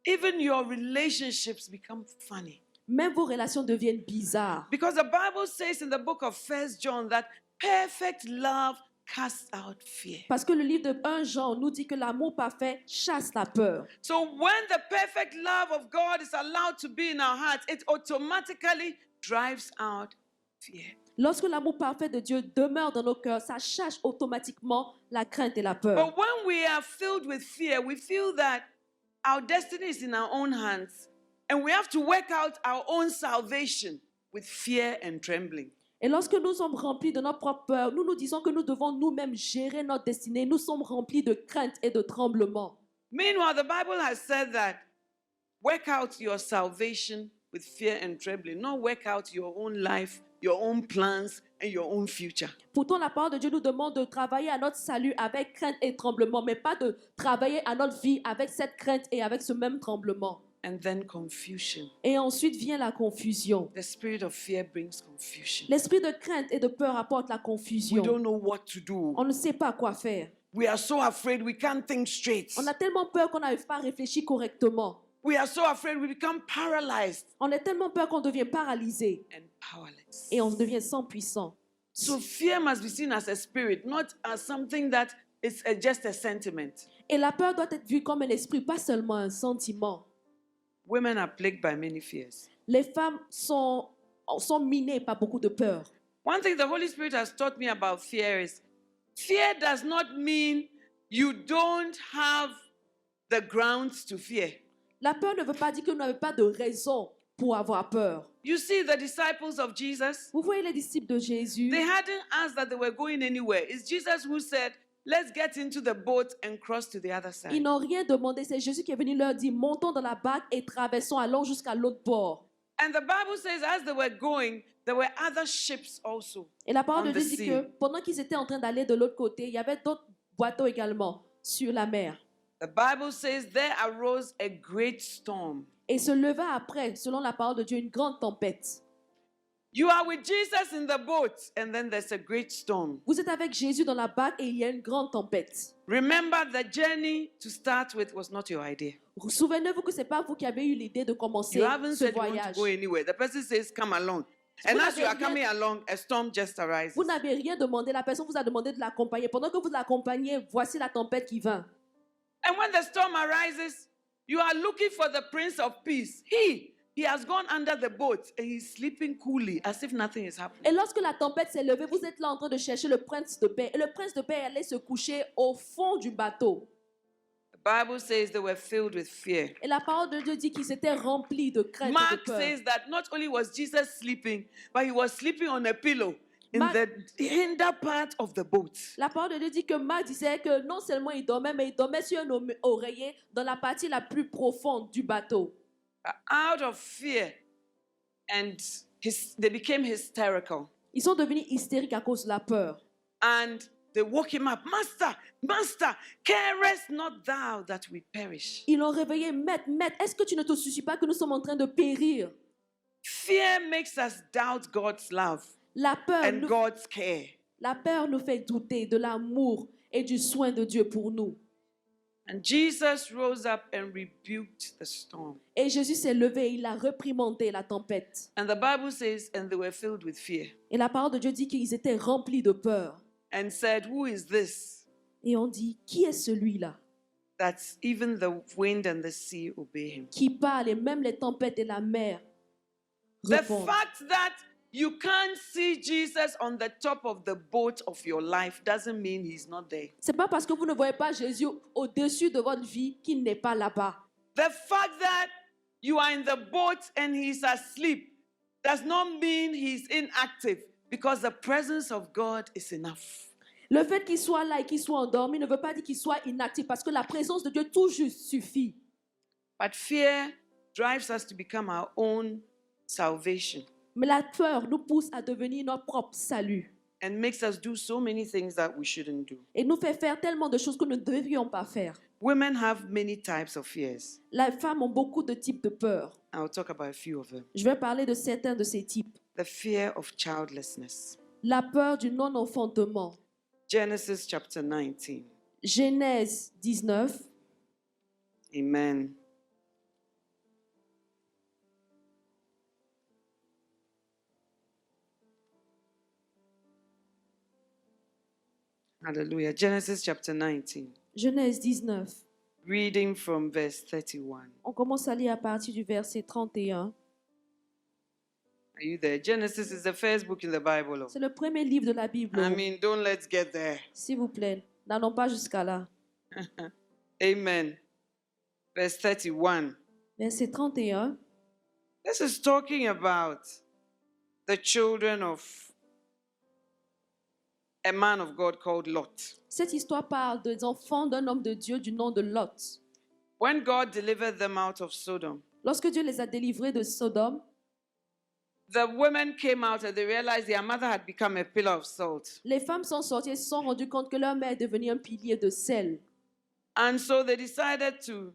even your relationships become funny.
même vos relations deviennent bizarres.
Because the Bible says in the book of 1 John that perfect love casts out fear.
Parce que le livre de 1 Jean nous dit que l'amour parfait chasse la peur.
So when the perfect love of God is allowed to be in our hearts, it automatically drives out fear.
Lorsque l'amour parfait de Dieu demeure dans nos cœurs, ça chasse automatiquement la crainte et la peur.
But when we are filled with fear, we feel that our destiny is in our own hands and we have to work out our own salvation with fear and trembling.
Et lorsque nous sommes remplis de notre propre peur, nous nous disons que nous devons nous-mêmes gérer notre destinée. Nous sommes remplis de crainte et de tremblement.
Meanwhile, the Bible has said that work out your salvation with fear and trembling, not work out your own life, your own plans, and your own future.
Pourtant, la parole de Dieu nous demande de travailler à notre salut avec crainte et tremblement, mais pas de travailler à notre vie avec cette crainte et avec ce même tremblement.
And then confusion.
Et ensuite vient la confusion.
The spirit of fear brings confusion.
L'esprit de crainte et de peur apporte la
We
confusion.
don't know what to do.
On ne sait pas quoi faire.
We are so afraid we can't think straight.
On a tellement peur qu'on n'arrive pas à réfléchir correctement.
We are so afraid we become paralyzed
On a tellement peur qu'on devient paralysé
and powerless.
et on devient sans puissant.
So fear must be seen as a spirit, not as something that is just a sentiment.
Et la peur doit être vue comme un esprit, pas seulement un sentiment.
Women are plagued by many fears.
Les femmes sont minées par beaucoup de peur.
One thing the Holy Spirit has taught me about fear is fear does not mean you don't have the grounds to fear.
La peur ne veut pas dire que vous n'avez pas de raison pour avoir peur.
You see, the disciples of Jesus,
Vous voyez les disciples de Jésus,
they hadn't asked that they were going anywhere. It's Jesus who said, let's get into the boat and cross to the other
ils
side.
n'ont rien demandé. C'est Jésus qui est venu leur dire, montons dans la barque et traversons, allons jusqu'à l'autre bord.
And the Bible says, as they were going, there were other ships also.
Et la parole
On
de
the
Dieu dit
sea.
que pendant qu'ils étaient en train d'aller de l'autre côté, il y avait d'autres bateaux également sur la mer.
The Bible says, there arose a great storm.
Et se leva après, selon la parole de Dieu, une grande tempête.
You are with Jesus in the boat, and then there's a great storm.
Vous êtes avec Jésus dans la barque et il y a une grande tempête.
Remember, the journey to start with was not your idea.
Souvenez-vous que ce n'est pas vous qui avez eu l'idée de commencer
You haven't
ce
said you want
voyage.
to go anywhere. The person says, come along. And as you are coming along, a storm just arises.
Vous n'avez rien demandé, la personne vous a demandé de l'accompagner. Pendant que vous l'accompagnez, voici la tempête qui vint.
And when the storm arises, you are looking for the Prince of Peace. He has gone under the boat and he's sleeping coolly as if nothing is happening.
Et lorsque la tempête s'est levée, vous êtes là en train de chercher le prince de paix. Et le prince de paix allait se coucher au fond du bateau.
The Bible says they were filled with fear.
Et la parole de Dieu dit qu'ils étaient remplis de crainte et de
Mark
peur.
says that not only was Jesus sleeping, but he was sleeping on a pillow in
Mark-
the hinder part of the boat.
La parole de Dieu dit que Marc disait que non seulement il dormait, mais il dormait sur un oreiller dans la partie la plus profonde du bateau.
Out of fear, and they became hysterical.
Ils sont devenus hystériques à cause de la peur.
And they woke him up. Master, Master, carest not thou that we perish?
Ils l'ont réveillé, maître, maître, est-ce que tu ne te soucies pas que nous sommes en train de périr?
Fear makes us doubt God's love
La peur,
and God's care.
la peur nous fait douter de l'amour et du soin de Dieu pour nous.
And Jesus rose up and rebuked the storm.
Et Jésus s'est levé, il a reprimandé la tempête.
And the Bible says, and they were filled with fear,
Et la parole de Dieu dit qu'ils étaient remplis de peur.
and said, who is this
Et on dit, qui est celui-là
that even the wind and the sea obey him?
qui parle et même les tempêtes et la mer
The
répondent?
fact that you can't see Jesus on the top of the boat of your life doesn't mean he's not there.
C'est pas parce que vous ne voyez pas Jésus au-dessus de votre vie qu'il n'est pas là-bas.
The fact that you are in the boat and he's asleep does not mean he's inactive, because the presence of God is enough.
Le fait qu'il soit là et qu'il soit endormi ne veut pas dire qu'il soit inactif parce que la présence de Dieu tout juste suffit.
But fear drives us to become our own salvation
Mais la peur nous pousse à devenir notre propre salut
and makes us do so many things that we shouldn't do.
et nous fait faire tellement de choses que nous ne devrions pas faire.
Women have many types of fears.
Les femmes ont beaucoup de types de peurs.
I'll talk about a few of them.
Je vais parler de certains de ces types.
The fear of childlessness.
La peur du non-enfantement.
Genesis chapter 19.
Genèse 19.
Amen. Hallelujah. Genesis chapter 19.
Genèse 19.
Reading from verse 31.
On commence à lire à partir du verset 31.
Are you there? Genesis is the first book in the Bible.
C'est le premier livre de la Bible.
I mean, don't let's get there.
S'il vous plaît, n'allons pas jusqu'à là.
Amen. Verse 31.
Verset 31.
This is talking about the children of a man of God called Lot.
Cette histoire parle des enfants d'un homme de Dieu du nom de Lot.
When God delivered them out of Sodom,
Lorsque Dieu les a délivrés de Sodome,
the women came out and they realized their mother had become a pillar of salt.
les femmes sont sorties et se sont rendues compte que leur mère est devenue un pilier de sel.
And so they decided to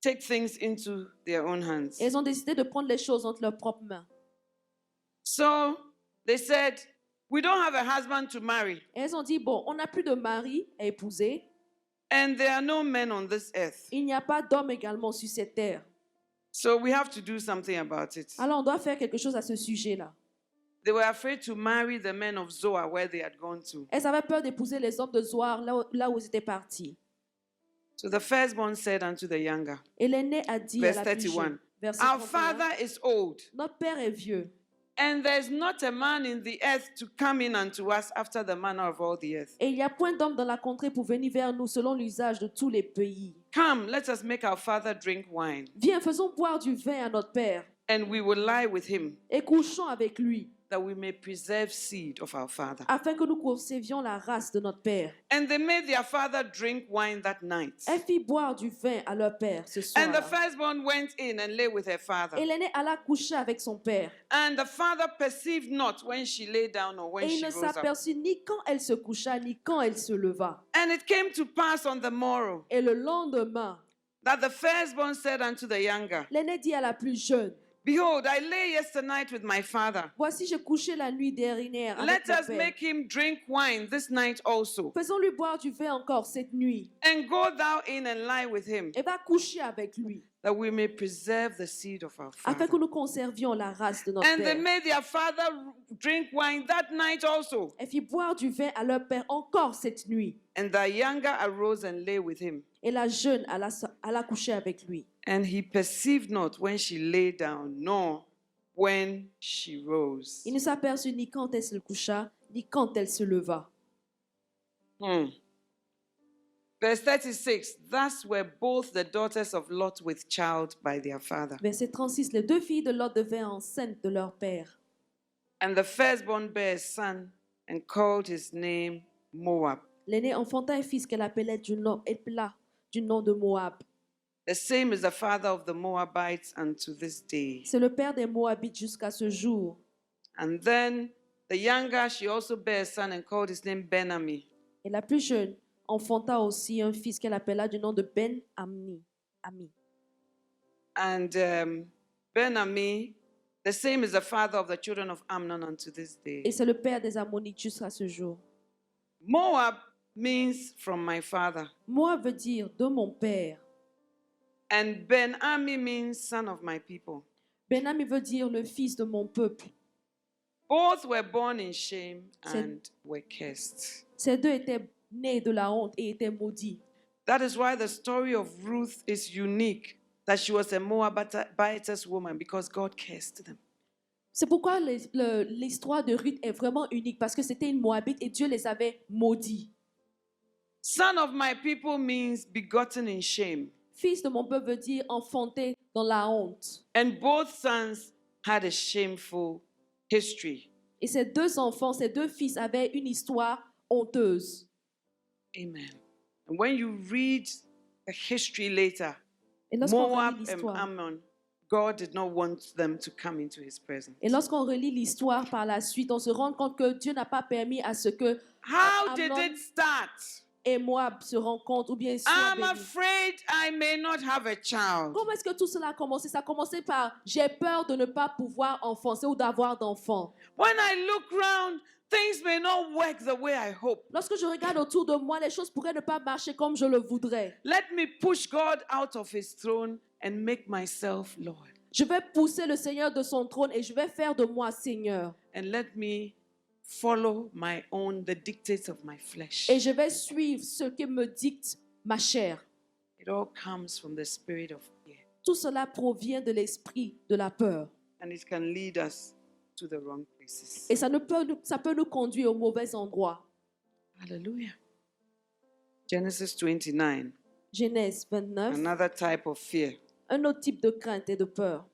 take things into their own hands.
Et elles ont décidé de prendre les choses entre leurs propres mains.
So they said, we don't have a husband to marry,
Et elles ont dit, bon, on n'a plus de mari à épouser.
and there are no men on this earth.
Il n'y a pas d'homme également sur cette terre.
So we have to do something about it.
Alors on doit faire quelque chose à ce sujet-là.
They were afraid to marry the men of Zoar where they had gone to.
Elles avaient peur d'épouser les hommes de Zoar là où ils étaient partis.
So the firstborn said unto the younger,
Et l'aîné a dit
verse
à la plus
31,
jeune, verset
our
31,
father is old,
notre père est vieux.
and there's not a man in the earth to come in unto us after the manner of all the earth.
Et il n'y a point d'homme dans la contrée pour venir vers nous selon l'usage de tous les pays.
Come, let us make our father drink wine,
Viens, faisons boire du vin à notre père
and we will lie with him,
et couchons avec lui,
that we may preserve seed of our father.
afin que nous conservions la race de notre père.
And they made their father drink wine that night.
Elle fit boire du vin à leur père ce
And the
soir.
firstborn went in and lay with her father.
Et l'aîné alla coucher avec son père.
And the father perceived not when she lay down or when
Et il
she
ne
rose up.
s'aperçut ni quand elle se coucha, ni quand elle se leva.
And it came to pass on the morrow
Et le lendemain,
that the firstborn said unto the younger,
l'aîné dit à la plus jeune,
behold, I lay yesternight with my father.
voici, j'ai couché la nuit dernière avec
Let
mon
us
père.
make him drink wine this night also.
Faisons-lui boire du vin encore cette nuit.
And go thou in and lie with him,
Et va coucher avec lui,
that we may preserve the seed of our
afin
father.
que nous conservions la race de notre
And they
père.
made their father drink wine that night also.
Elle fit boire du vin à leur père encore cette nuit.
And the younger arose and lay with him.
Et la jeune alla coucher avec lui.
And he perceived not when she lay down, nor when she rose.
Il ne s'aperçut ni quand elle se coucha, ni quand elle se leva.
Verse 36, thus were both the daughters of Lot with child by their father.
Verset 36. Les deux filles de Lot devinrent enceintes de leur père.
And the firstborn bare a son and called his name Moab.
L'aîné enfanta un fils qu'elle appelait du nom de Moab.
The same is the father of the Moabites unto this day.
C'est le père des Moabites jusqu'à ce jour.
And then the younger, she also bare a son and called his name Ben-Ami.
Et la plus jeune enfanta aussi un fils qu'elle appela du nom de Ben-Ami.
And Ben-Ami, the same is the father of the children of Amnon unto this day.
Et c'est le père des Ammonites jusqu'à ce jour.
Moab means from my father.
Moab veut dire de mon père.
And Ben-Ami means son of my people.
Ben-Ami veut dire le fils de mon peuple.
Both were born in shame and were cursed.
Ces deux étaient nés de la honte et étaient maudits.
That is why the story of Ruth is unique, that she was a Moabitess woman, because God cursed them.
C'est pourquoi l'histoire de Ruth est vraiment unique, parce que c'était une Moabite et Dieu les avait maudits.
Son of my people means begotten in shame.
Fils de mon peuple veut dire enfanté dans la honte.
And both sons had a shameful history.
Et ces deux enfants, ces deux fils avaient une histoire honteuse.
Amen. And when you read the history later,
Et lorsqu'on
Moab
relit
and
l'histoire,
Ammon, God did not want them to come into his presence.
et lorsqu'on relit l'histoire par la suite, on se rend compte que Dieu n'a pas permis à ce que
How did
Ammon
it start?
et Moab se rencontrent ou bien soient
I'm
bénis.
afraid I may not have a child.
Comment est-ce que tout cela a commencé? Ça a commencé par j'ai peur de ne pas pouvoir enfancer ou d'avoir d'enfants.
When I look round, things may not work the way I hope.
Lorsque je regarde autour de moi, les choses pourraient ne pas marcher comme je le voudrais.
Let me push God out of his throne and make myself Lord.
Je vais pousser le Seigneur de son trône et je vais faire de moi Seigneur.
And let me follow the dictates of my flesh.
Et je vais suivre ce que me dicte ma chair.
It all comes from the spirit of fear.
Tout cela provient de l'esprit de la peur.
And it can lead us to the wrong places.
Et ça peut nous conduire au mauvais endroit.
Hallelujah. Genesis 29,
Genèse 29,
another type of fear.
un autre type de crainte et de peur.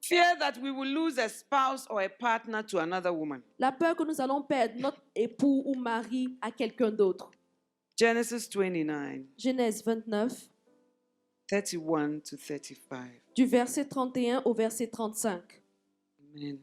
Fear that we will lose a spouse or a partner to another woman.
La peur que nous allons perdre notre époux ou mari à quelqu'un d'autre.
Genesis 29,
Genèse 29,
31 to 35.
du verset 31 au verset 35.
Amen.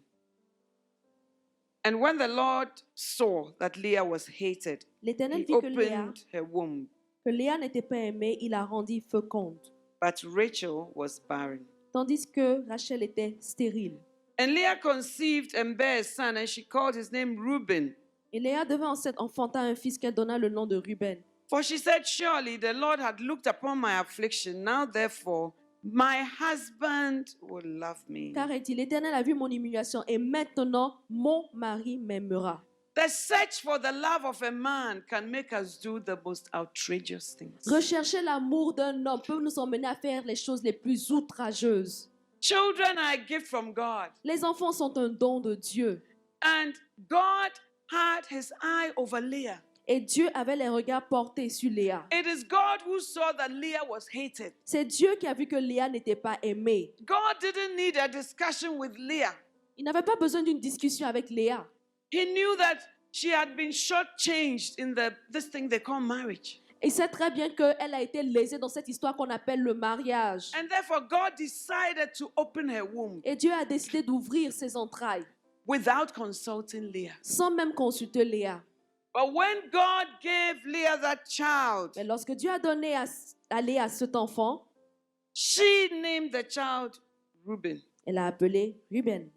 And when the Lord saw that Leah was hated,
L'Éternel
he
vit
opened her womb,
que Léa n'était pas aimée, il la rendit féconde,
but Rachel was barren.
tandis que Rachel était stérile.
And Leah conceived and bare a son, and she called his name Reuben.
Et Léa devint enceinte, enfanta un fils qu'elle donna le nom de Ruben.
For she said, surely the Lord had looked upon my affliction. Now therefore, my husband will love me.
Car elle dit, l'Éternel a vu mon humiliation et maintenant mon mari m'aimera.
The search for the love of a man can make us do the most outrageous things.
Rechercher l'amour d'un homme peut nous emmener à faire les choses les plus outrageuses.
Children are a gift from God.
Les enfants sont un don de Dieu.
And God had his eye over Leah.
Et Dieu avait les regards portés sur Léa.
It is God who saw that Leah was hated.
C'est Dieu qui a vu que Léa n'était pas aimée.
God didn't need a discussion with Leah.
Il n'avait pas besoin d'une discussion avec Léa.
He knew that she had been shortchanged in this thing they call marriage.
Il sait très bien qu'elle a été lésée dans cette histoire qu'on appelle le mariage.
And therefore, God decided to open her womb
Et Dieu a décidé d'ouvrir ses entrailles
without consulting Leah.
sans même consulter Léa.
But when God gave Leah that child,
Mais lorsque Dieu a donné à Léa cet enfant,
she named the child Reuben.
elle a appelé Ruben.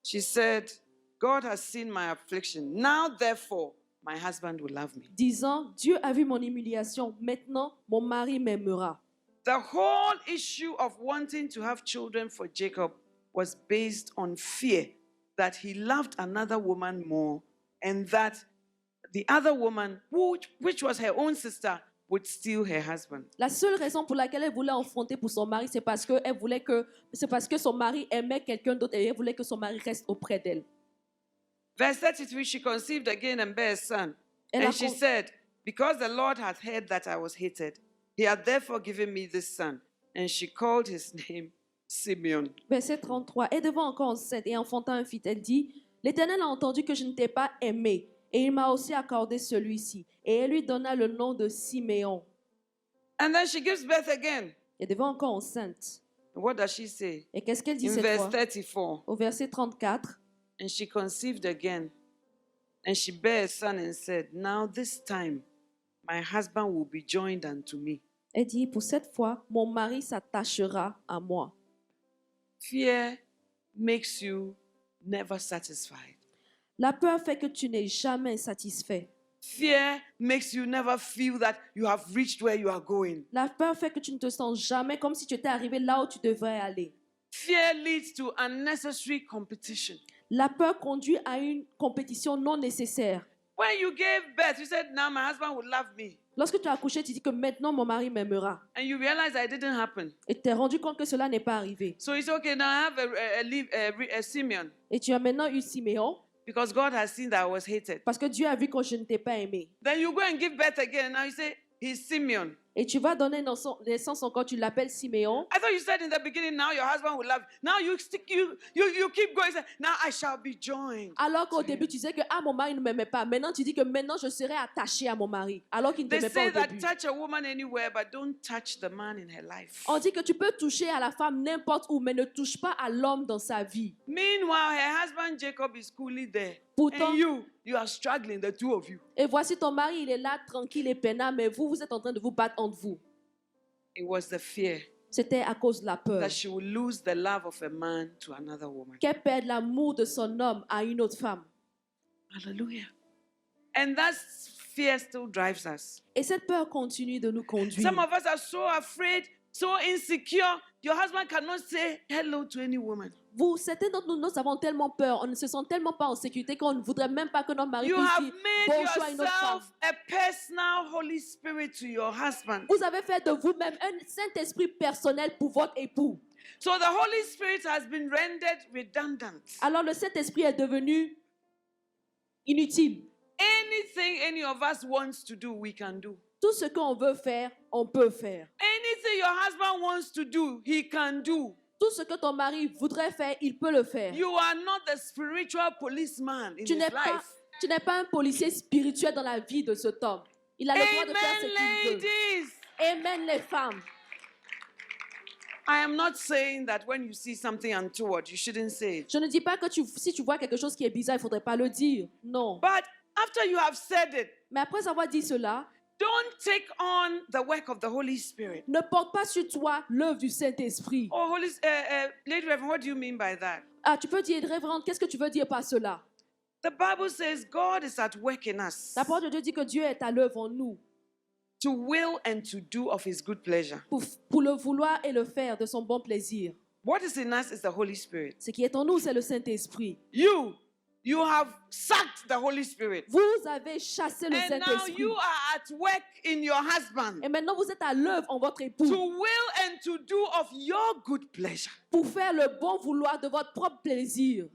She said, God has seen my affliction. Now, therefore, my husband will love me.
Disant, Dieu a vu mon humiliation, maintenant mon mari m'aimera.
The whole issue of wanting to have children for Jacob was based on fear that he loved another woman more and that the other woman, which was her own sister, would steal her husband.
La seule raison pour laquelle elle voulait enfanter pour son mari, c'est parce que son mari aimait quelqu'un d'autre et elle voulait que son mari reste auprès d'elle.
Verse 33, she conceived again and bare a son.
Elle a
And she
con-
said, because the Lord hath heard that I was hated, he hath therefore given me this son. And she called his name Simeon.
Verset 33. Elle devint encore enceinte et enfanta un fils. Elle dit, l'Éternel a entendu que je ne t'ai pas aimé et il m'a aussi accordé celui-ci. Et elle lui donna le nom de Siméon.
And then she gives birth again.
Elle devint encore enceinte.
And what does she say?
Et qu'est-ce qu'elle dit
In
cette
verse
fois?
34,
Au verset 34.
and she conceived again, and she bare a son and said, now this time my husband will be joined unto me.
Elle dit, pour cette fois, mon mari s'attachera à moi.
Fear makes you never satisfied.
La peur fait que tu n'es jamais satisfait.
Fear makes you never feel that you have reached where you are going.
La peur fait que tu ne te sens jamais comme si tu étais arrivé là où tu devrais aller.
Fear leads to unnecessary competition.
La peur conduit à une compétition non nécessaire.
When you gave birth, you said, now my husband will love me.
Lorsque tu as accouché, tu dis que maintenant mon mari m'aimera.
And you realize that it didn't happen.
Et tu t'es rendu compte que cela n'est pas arrivé.
So it's okay, now I have a Simeon.
Et tu as maintenant eu Siméon
Because God has seen that I was hated.
parce que Dieu a vu que je ne t'ai pas aimé.
Then you go and give birth again, and now you say, he's Simeon.
Et tu vas donner naissance encore, tu l'appelles Siméon.
I thought you said in the beginning, now your husband will love you. Now you keep going. Say, now I shall be joined.
Alors qu'au début, tu disais que mon mari ne m'aimait pas. Maintenant, tu dis que maintenant, je serai attaché à mon mari. Alors qu'il ne
They
t'aimait pas
say
au
that
début.
touch a woman anywhere, but don't touch the man in her life.
On dit que tu peux toucher à la femme n'importe où, mais ne touche pas à l'homme dans sa vie.
Meanwhile, her husband Jacob is coolly there.
Pourtant,
And you are struggling, the two of you.
et voici ton mari, il est là, tranquille et peinard, mais vous êtes en train de vous battre entre vous.
It was the fear
C'était à cause de la peur.
that she will lose the love of a man to another woman.
Qu'elle perde l'amour de son homme à une autre femme.
Hallelujah. And that fear still drives us.
Et cette peur continue de nous conduire.
Some of us are so afraid, so insecure. Your husband cannot say hello to any woman.
Certains d'entre nous, nous avons tellement peur, on ne se sent tellement pas en sécurité qu'on ne voudrait même pas que notre mari
You
puisse
have
dire
made
bonjour à une autre femme.
yourself a personal Holy Spirit to your husband.
Vous avez fait de vous-même un Saint-Esprit personnel pour votre époux.
So the Holy Spirit has been rendered redundant.
Alors le Saint-Esprit est devenu inutile.
Anything any of us wants to do, we can do.
Tout ce qu'on veut faire, on peut faire.
Anything your husband wants to do, he can do.
Tout ce que ton mari voudrait faire, il peut le faire.
You are not the spiritual policeman in
Tu
his
n'es pas,
life.
tu n'es pas un policier spirituel dans la vie de cet homme. Il a le droit de faire ce
Amen,
qu'il veut.
ladies.
Amen les femmes.
I am not saying that when you see something untoward, you shouldn't say it.
Je ne dis pas que si tu vois quelque chose qui est bizarre, il ne faudrait pas le dire. Non.
But after you have said it,
Mais après avoir dit cela,
don't take on the work of the Holy Spirit.
ne porte pas sur toi l'œuvre du Saint-Esprit.
Oh, Lady Reverend, what do you mean by that?
Ah, tu peux dire, révérende, qu'est-ce que tu veux dire par cela?
The Bible says God is at work in us
La parole de Dieu dit que Dieu est à l'œuvre en nous
to will and to do of His good pleasure.
pour le vouloir et le faire de son bon plaisir.
What is in us is the Holy Spirit.
Ce qui est en nous, c'est le Saint-Esprit.
You have sucked the Holy Spirit.
Vous avez chassé le
And now
Saint-Esprit.
you are at work in your husband
Et maintenant, vous êtes à l'œuvre en votre époux
to will and to do of your good pleasure.
pour faire le bon vouloir de votre propre plaisir.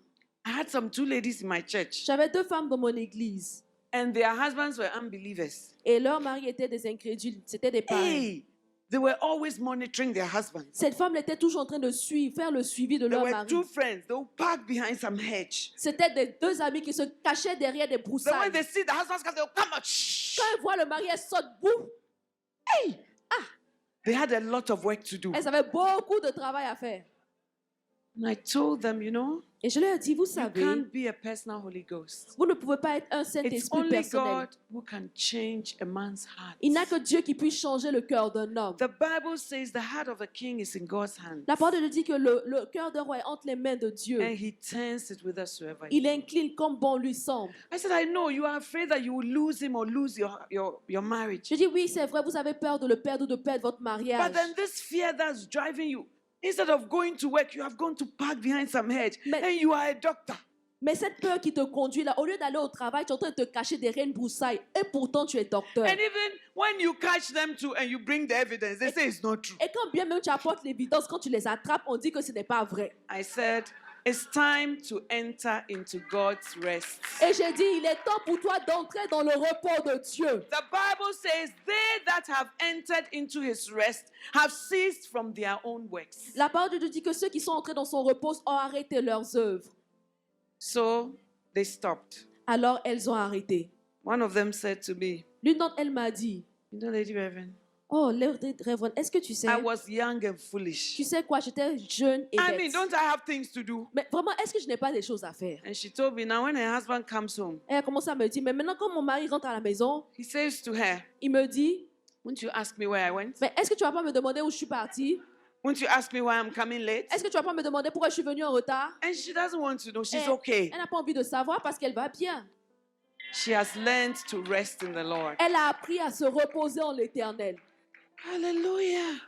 I had some 2 ladies in my church,
J'avais 2 femmes dans mon église
and their husbands were unbelievers.
et leurs maris étaient des incrédules. C'était des païens.
Hey, they were always monitoring their husbands.
Cette femme était toujours en train de faire le suivi de
There
leur
were
mari.
2 friends. They would park behind some hedge.
C'était des 2 amis qui se cachaient derrière des
Then when
broussailles.
they see the husbands come, they'll come out. Shh.
Quand elles voient le mari, elles sautent boum.
They had a lot of work to do.
Elles avaient beaucoup de travail à faire.
And I told them,
Et je leur ai dit, vous
you
savez,
can't be a personal Holy Ghost.
vous ne pouvez pas être un
It's
Saint-Esprit
only
personnel.
God who can change a man's heart.
Il n'y a que Dieu qui puisse changer le cœur d'un homme.
The Bible says the heart of a king is in God's hand,
La parole de Dieu dit que le cœur d'un roi est entre les mains de Dieu.
and He turns it whithersoever.
Il incline comme bon lui semble.
I said, I know you are afraid that you will lose him or lose your marriage.
Je dis, oui, c'est vrai, vous avez peur de le perdre ou de perdre votre mariage.
But then this fear that's driving you, instead of going to work, you have gone to park behind some hedge,
Mais-
and you are a doctor.
Mais cette peur qui te conduit là, au lieu d'aller au travail, tu es en train de te cacher derrière une broussaille. Et pourtant, tu es docteur.
And even when you catch them too and you bring the evidence, they say it's not true.
Et quand bien même tu apportes l'évidence, quand tu les attrapes, on dit que ce n'est pas vrai.
I said, it's time to enter into God's rest.
Et j'ai dit, il est temps pour toi d'entrer dans le repos de Dieu.
The Bible says, they that have entered into his rest have ceased from their own works.
La parole de Dieu dit que ceux qui sont entrés dans son repos ont arrêté leurs œuvres.
So they stopped.
Alors elles ont arrêté.
One of them said to me,
L'une d'entre elles m'a dit,
you know, Lady Reverend,
oh, Révérend, est-ce que tu sais,
I was young and foolish.
tu sais quoi, j'étais jeune et
I
bête.
mean, don't I have things to do?
Mais vraiment, est-ce que je n'ai pas des choses à faire?
And she told me, now when her husband comes home,
Et elle commence à me dire, mais maintenant quand mon mari rentre à la maison,
he says to her,
il me dit,
won't you ask me where I went?
mais est-ce que tu vas pas me demander où je suis partie?
Won't you ask me why I'm coming late?
Est-ce que tu vas pas me demander pourquoi je suis venue en retard?
And she doesn't want to know. She's
Elle
okay.
n'a pas envie de savoir parce qu'elle va bien.
She has learned to rest in the Lord.
Elle a appris à se reposer en l'Éternel.
Hallelujah.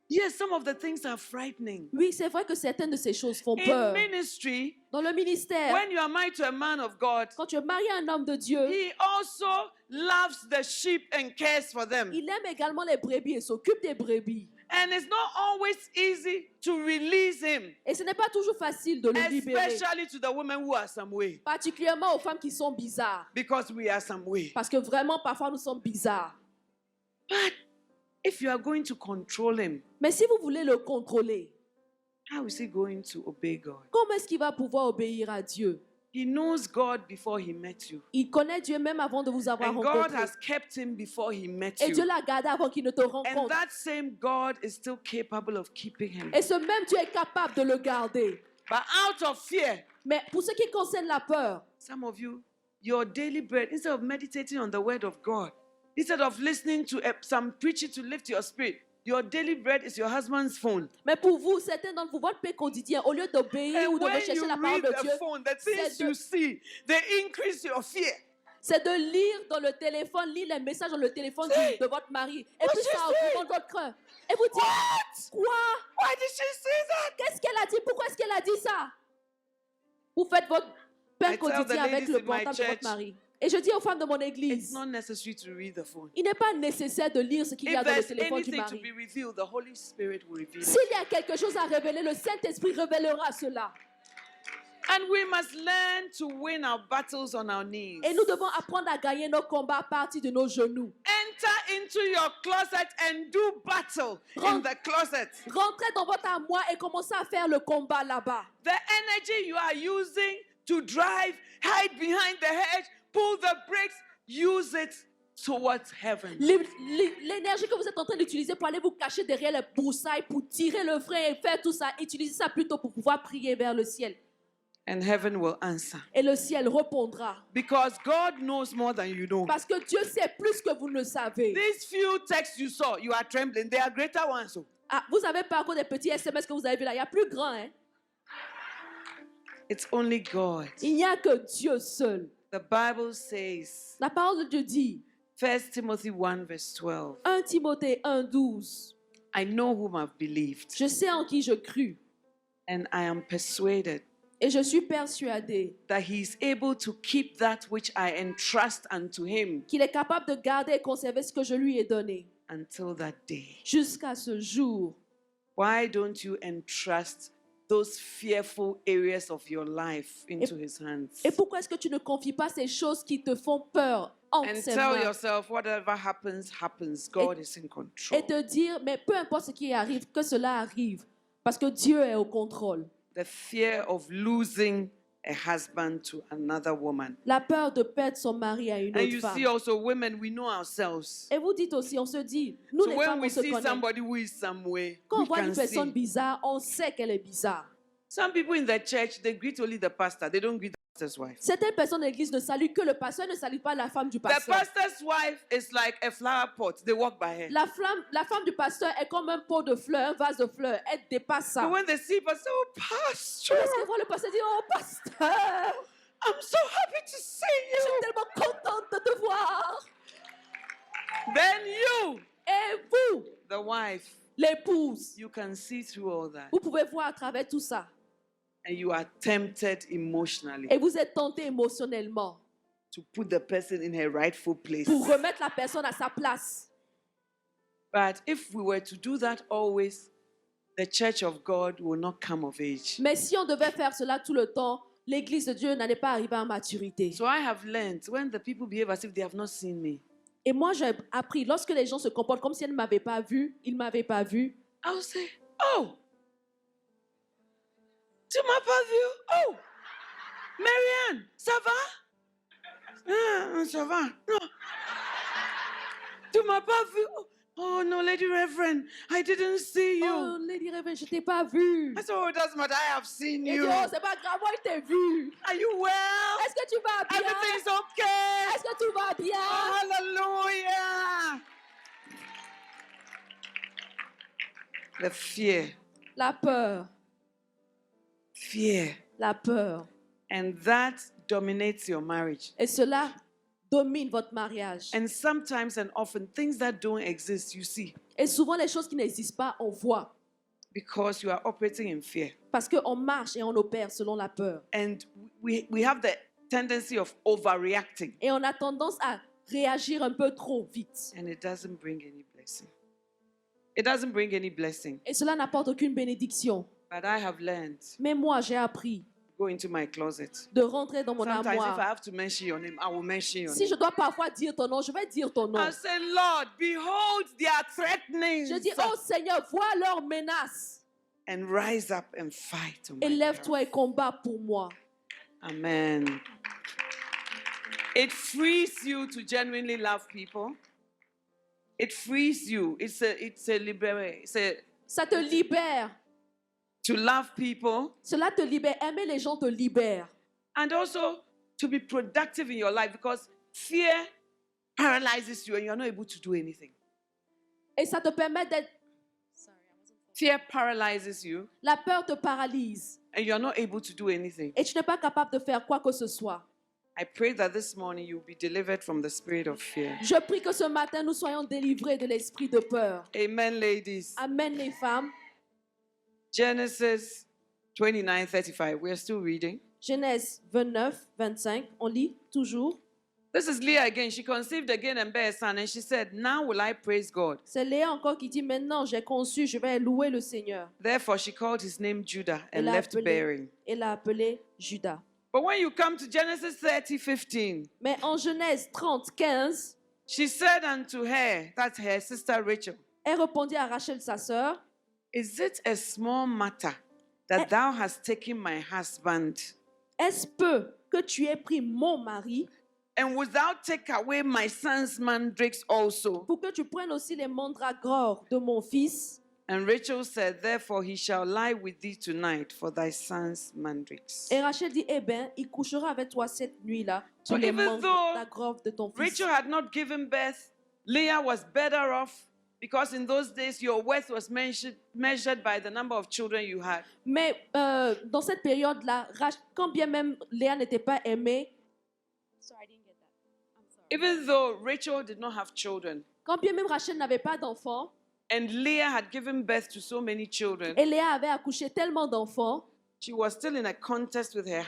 Yes, some of the things are frightening.
Oui, c'est vrai que certaines de ces choses font
In
peur.
ministry,
Dans le ministère,
when you are married to a man of God,
quand tu es marié à un homme de Dieu,
he also loves the sheep and cares for them.
il aime également les brebis et s'occupe des brebis.
And it's not always easy to release him,
Et ce n'est pas toujours facile de le libérer,
especially to the women who are some way,
particulièrement aux femmes qui sont bizarres.
because we are some way.
Parce que vraiment, parfois, nous sommes bizarres.
But if you are going to control him,
Mais si vous voulez le contrôler,
how is he going to obey God?
comment est-ce qu'il va pouvoir obéir à Dieu?
He knows God before he met you.
Il connaît Dieu même avant de vous avoir
And God
rencontré.
has kept him before he met
Et Dieu
you.
l'a gardé avant qu'il ne te
And
rencontre.
that same God is still capable of keeping him.
Et ce même Dieu est capable de le garder.
But out of fear,
Mais pour ce qui concerne la peur,
some of you, your daily bread, instead of meditating on the word of God, instead of listening to some preaching to lift your spirit, your daily bread is your husband's phone.
mais pour vous, certains d'entre vous, votre paix quotidien, au lieu d'obéir ou
And
de
when
rechercher
you
la parole
read
de Dieu,
the phone, the things
c'est de-
you see, they increase your fear.
c'est de lire dans le téléphone, lire les messages dans le téléphone de votre mari. Et
What
puis
she
ça augmente votre cœur. Et vous dites, quoi?
Why did she say that?
Qu'est-ce qu'elle a dit? Pourquoi est-ce qu'elle a dit ça? Vous faites votre pain
I tell
quotidien
the
avec
ladies
le
in my
portable de
church,
votre mari. Et je dis aux femmes de mon
It's
église,
not necessary to read the phone.
il n'est pas nécessaire de lire ce qu'il y a
If
dans le
there's
téléphone du
anything to
mari.
be revealed, the Holy Spirit will reveal it.
S'il y a quelque chose à révéler, le Saint-Esprit révélera cela.
And we must learn to win our battles on our knees.
Et nous devons apprendre à gagner nos combats à partir de nos genoux.
Enter into your closet and do battle in the closet.
Rentrez dans votre armoire et commencez à faire le combat là-bas.
The energy you are using to drive, hide behind the hedge, pull the brakes, use it towards heaven.
L'énergie que vous êtes en train d'utiliser pour aller vous cacher derrière les broussailles, pour tirer le frein et faire tout ça, utilisez ça plutôt pour pouvoir prier vers le ciel.
And heaven will answer.
Et le ciel répondra.
Because God knows more than you know.
Parce que Dieu sait plus que vous ne le savez.
These few texts you saw, you are trembling. They are greater ones. So
Ah, vous avez pas encore des petits SMS que vous avez vus là. Il y a plus grand. Hein?
it's only God.
Il n'y a que Dieu seul.
The Bible says,
La parole de Dieu dit,
1 Timothy 1 verse 12,
1 Timothée 1:12,
I know whom I've believed,
je sais en qui je crus
and I am persuaded
et je suis persuadé
that he is able to keep that which I entrust unto him
qu'il est capable de garder et conserver ce que je lui ai donné
until that day.
jusqu'à ce jour.
Why don't you entrust those fearful areas of your life into his hands?
Et pourquoi est-ce que tu ne confies pas ces choses qui te font peur entre
And
ses
tell
mains
yourself, whatever happens, happens. God is in control.
et te dire, mais peu importe ce qui arrive, que cela arrive, parce que Dieu est au contrôle.
The fear of losing a husband to another woman.
La peur de perdre son mari à une
And
autre
you
femme.
see also women, we know ourselves.
Et vous dites aussi, on se dit, nous
So
les
when
femmes,
we
on se
see
connaît.
somebody who is some way,
Quand on
we
voit
can
une personne
see.
bizarre, on sait qu'elle est bizarre.
Some people in the church, they greet only the pastor. They don't greet the pastor's wife.
Certaines personnes de l'église ne saluent que le pasteur, ne saluent pas la femme du
The
pasteur.
pastor's wife is like a flower pot. They walk by her.
La femme du pasteur est comme un pot de fleurs, un vase de fleurs. Elle dépasse ça.
So when they see pastor, oh, pastor,
Lorsqu'elle voit le pasteur, dit, oh pasteur,
I'm so happy to see
je suis
you.
tellement contente de te voir.
Then you,
Et vous,
the wife,
l'épouse,
you can see through all that.
vous pouvez voir à travers tout ça.
And you are tempted emotionally
Et vous êtes tenté émotionnellement
to put the person in her rightful place.
pour remettre la personne à sa place.
But if we were to do that always, the church of God will not come of age.
Mais si on devait faire cela tout le temps, l'église de Dieu n'allait pas arriver à maturité.
So I have learned when the people behave as if they have not seen me,
Et moi, j'ai appris, lorsque les gens se comportent comme si ils ne m'avaient pas vu, ils ne m'avaient pas vu,
I'll say, oh, tu m'as pas vu? Oh, Marianne, ça va? Ah, ça va? Non. Tu m'as pas vu? Oh no, Lady Reverend, I didn't see you.
oh, Lady Reverend, je t'ai pas vu.
I said, oh, it doesn't matter, I have seen
Et dit,
you.
oh, c'est pas grave, moi, je t'ai vu.
Are you well?
Est-ce que tu vas bien?
Everything's okay.
Est-ce que tout va bien?
Oh, hallelujah. The fear,
La peur,
fear.
la peur.
And that dominates your marriage.
Et cela domine votre mariage.
And sometimes and often, things that don't exist, you see,
Et souvent, les choses qui n'existent pas, on voit.
because you are operating in fear.
Parce qu'on marche et on opère selon la peur.
And we have the tendency of overreacting,
Et on a tendance à réagir un peu trop vite.
and it doesn't bring any blessing. It doesn't bring any blessing.
Et cela n'apporte aucune bénédiction.
But I have learned
Mais moi, j'ai appris
go into my closet.
de rentrer dans mon
Sometimes, if I
armoire.
have to mention your name, I will mention your
Si je
name.
dois parfois dire ton nom, je vais dire ton nom.
I say, Lord, behold their threatenings,
Je dis, oh Seigneur, vois leurs menaces
and rise up and fight. on
et
my
lève-toi et combat pour moi.
behalf. Amen. It frees you to genuinely love people. It frees you. It's a liberation.
Ça te libère.
To love people
Cela te libère. Aimer les gens te libère.
and also to be productive in your life, because fear paralyzes you and you are not able to do anything.
Et ça te permet d'être...
Fear paralyzes you
La peur te paralyse.
and you are not able to do anything.
Et tu n'es pas capable de faire quoi que ce soit.
I pray that this morning you'll be delivered from the spirit of fear.
Je prie que ce matin, nous soyons délivrés de l'esprit de peur.
Amen, ladies.
Amen, les femmes.
Genesis 29:35. We're still reading.
Genèse 29, 25. On lit toujours.
This is Leah again. She conceived again and bare a son, and she said, now will I praise God.
C'est Léa encore qui dit, maintenant j'ai conçu, je vais louer le Seigneur.
Therefore, she called his name Judah and
Elle a
left bearing.
Elle l'a appelé Judas.
But when you come to Genesis 30:15,
Mais en Genèse 30, 15,
she said unto her, that's her sister Rachel,
elle répondit à Rachel, sa sœur,
is it a small matter that thou hast taken my husband
est-ce peu que tu aies pris mon mari
and wilt thou take away my son's mandrakes also?
pour que tu prennes aussi les mandragores de mon fils.
And Rachel said, therefore he shall lie with thee tonight for thy son's mandrakes.
Et Rachel dit, eh bien, il couchera avec toi cette nuit-là
So
pour les
even though
mandragores de ton fils.
Rachel had not given birth, Leah was better off because in those days your worth was measured by the number of children you had.
Mais dans cette période-là, quand bien même Léa n'était pas aimée,
Even though Rachel did not have children,
quand bien même Rachel n'avait pas d'enfants,
and Leah had given birth to so many children,
et Léa avait accouché tellement d'enfants,
she was still in a contest with her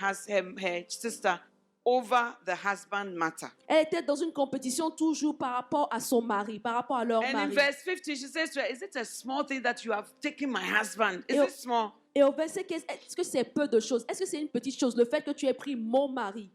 sister over the husband matter.
elle était dans une compétition toujours par rapport à son mari, par rapport à leur
And in
mari.
verse 50, she says to her, is it a small thing that you have taken my husband? Is
Et-
it small?
Et au verset 15, est-ce que c'est peu de choses? Est-ce que c'est une petite chose, le fait que tu aies pris mon mari?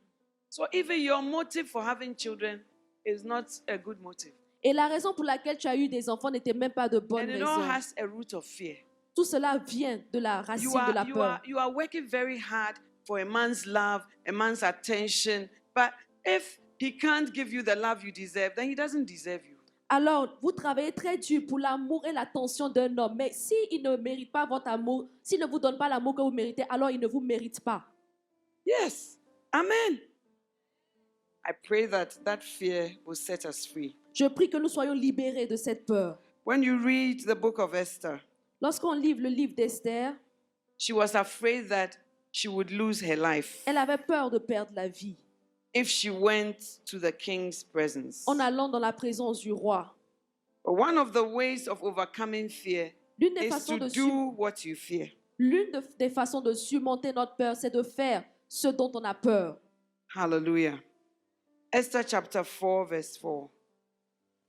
So even your motive for having children is not a good motive.
Et la raison pour laquelle tu as eu des enfants n'était même pas de bonne
And it all
raison.
has a root of fear.
Tout cela vient de la racine de la peur.
You are working very hard for a man's love, a man's attention. But if he can't give you the love you deserve, then he doesn't deserve you.
Alors, vous travaillez très dur pour l'amour et l'attention d'un homme. Mais s'il ne mérite pas votre amour, s'il ne vous donne pas l'amour que vous méritez, alors il ne vous mérite pas.
Yes. Amen. I pray that that fear will set us free.
Je prie que nous soyons libérés de cette peur.
When you read the book of Esther,
Lorsqu'on lit le livre d'Esther,
she was afraid that she would lose her life
elle avait peur de perdre la vie
if she went to the king's presence.
en allant dans la présence du roi.
But one of the ways of overcoming fear
L'une des
is
façons
to
de
do what you fear.
des façons de surmonter notre peur, c'est de faire ce dont on a peur.
Hallelujah. Esther chapter 4, verse 4.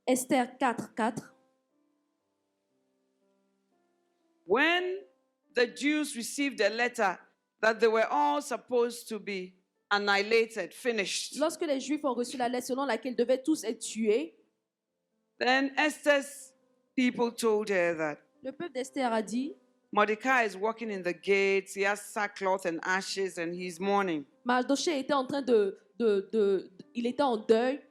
Esther 4, 4.
When the Jews received a letter that they were all supposed to be annihilated, finished,
Lorsque les Juifs ont reçu la lettre selon laquelle ils devaient tous être tués,
then Esther's people told her that
le peuple d'Esther a dit,
Mordecai is walking in the gates, he has sackcloth and ashes, and he's mourning.
Mardochée était en train il était en deuil.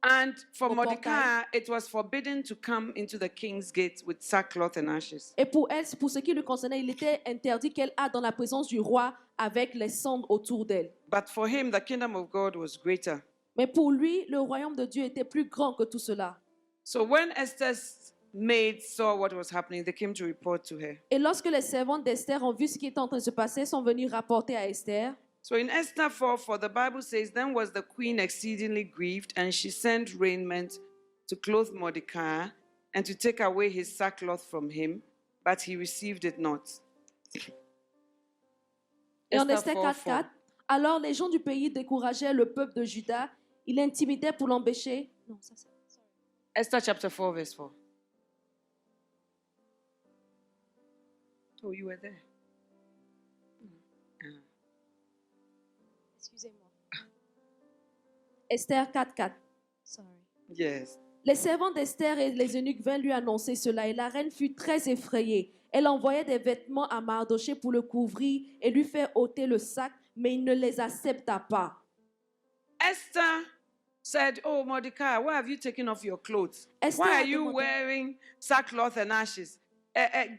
And for
Au
Mordecai, it was forbidden to come into the king's gate with sackcloth and ashes.
Et pour elle, pour ce qui le concernait, il était interdit qu'elle aille dans la présence du roi avec les cendres autour d'elle.
But for him, the kingdom of God was greater.
Mais pour lui, le royaume de Dieu était plus grand que tout cela.
So when Esther's maids saw what was happening, they came to report to her.
Et lorsque les servantes d'Esther ont vu ce qui était en train de se passer, sont venus rapporter à Esther.
So in Esther 4, the Bible says, then was the queen exceedingly grieved, and she sent raiment to clothe Mordecai and to take away his sackcloth from him, but he received it not.
Et en
Esther
Esther 4, 4, alors les gens du pays décourageaient le peuple de Juda. Ils l'intimidaient pour l'empêcher. Non, ça c'est.
Esther chapter 4, verse 4. Oh, you were there.
Excusez-moi. Esther 4, 4. Sorry.
Yes.
Les servants d'Esther et les eunuques vinrent lui annoncer cela et la reine fut très effrayée. Elle envoyait des vêtements à Mardochée pour le couvrir et lui faire ôter le sac, mais il ne les accepta pas.
Esther said, oh, Mordecai, why have you taken off your clothes?
Esther
Why
a
are you
demandé-
wearing sackcloth and ashes?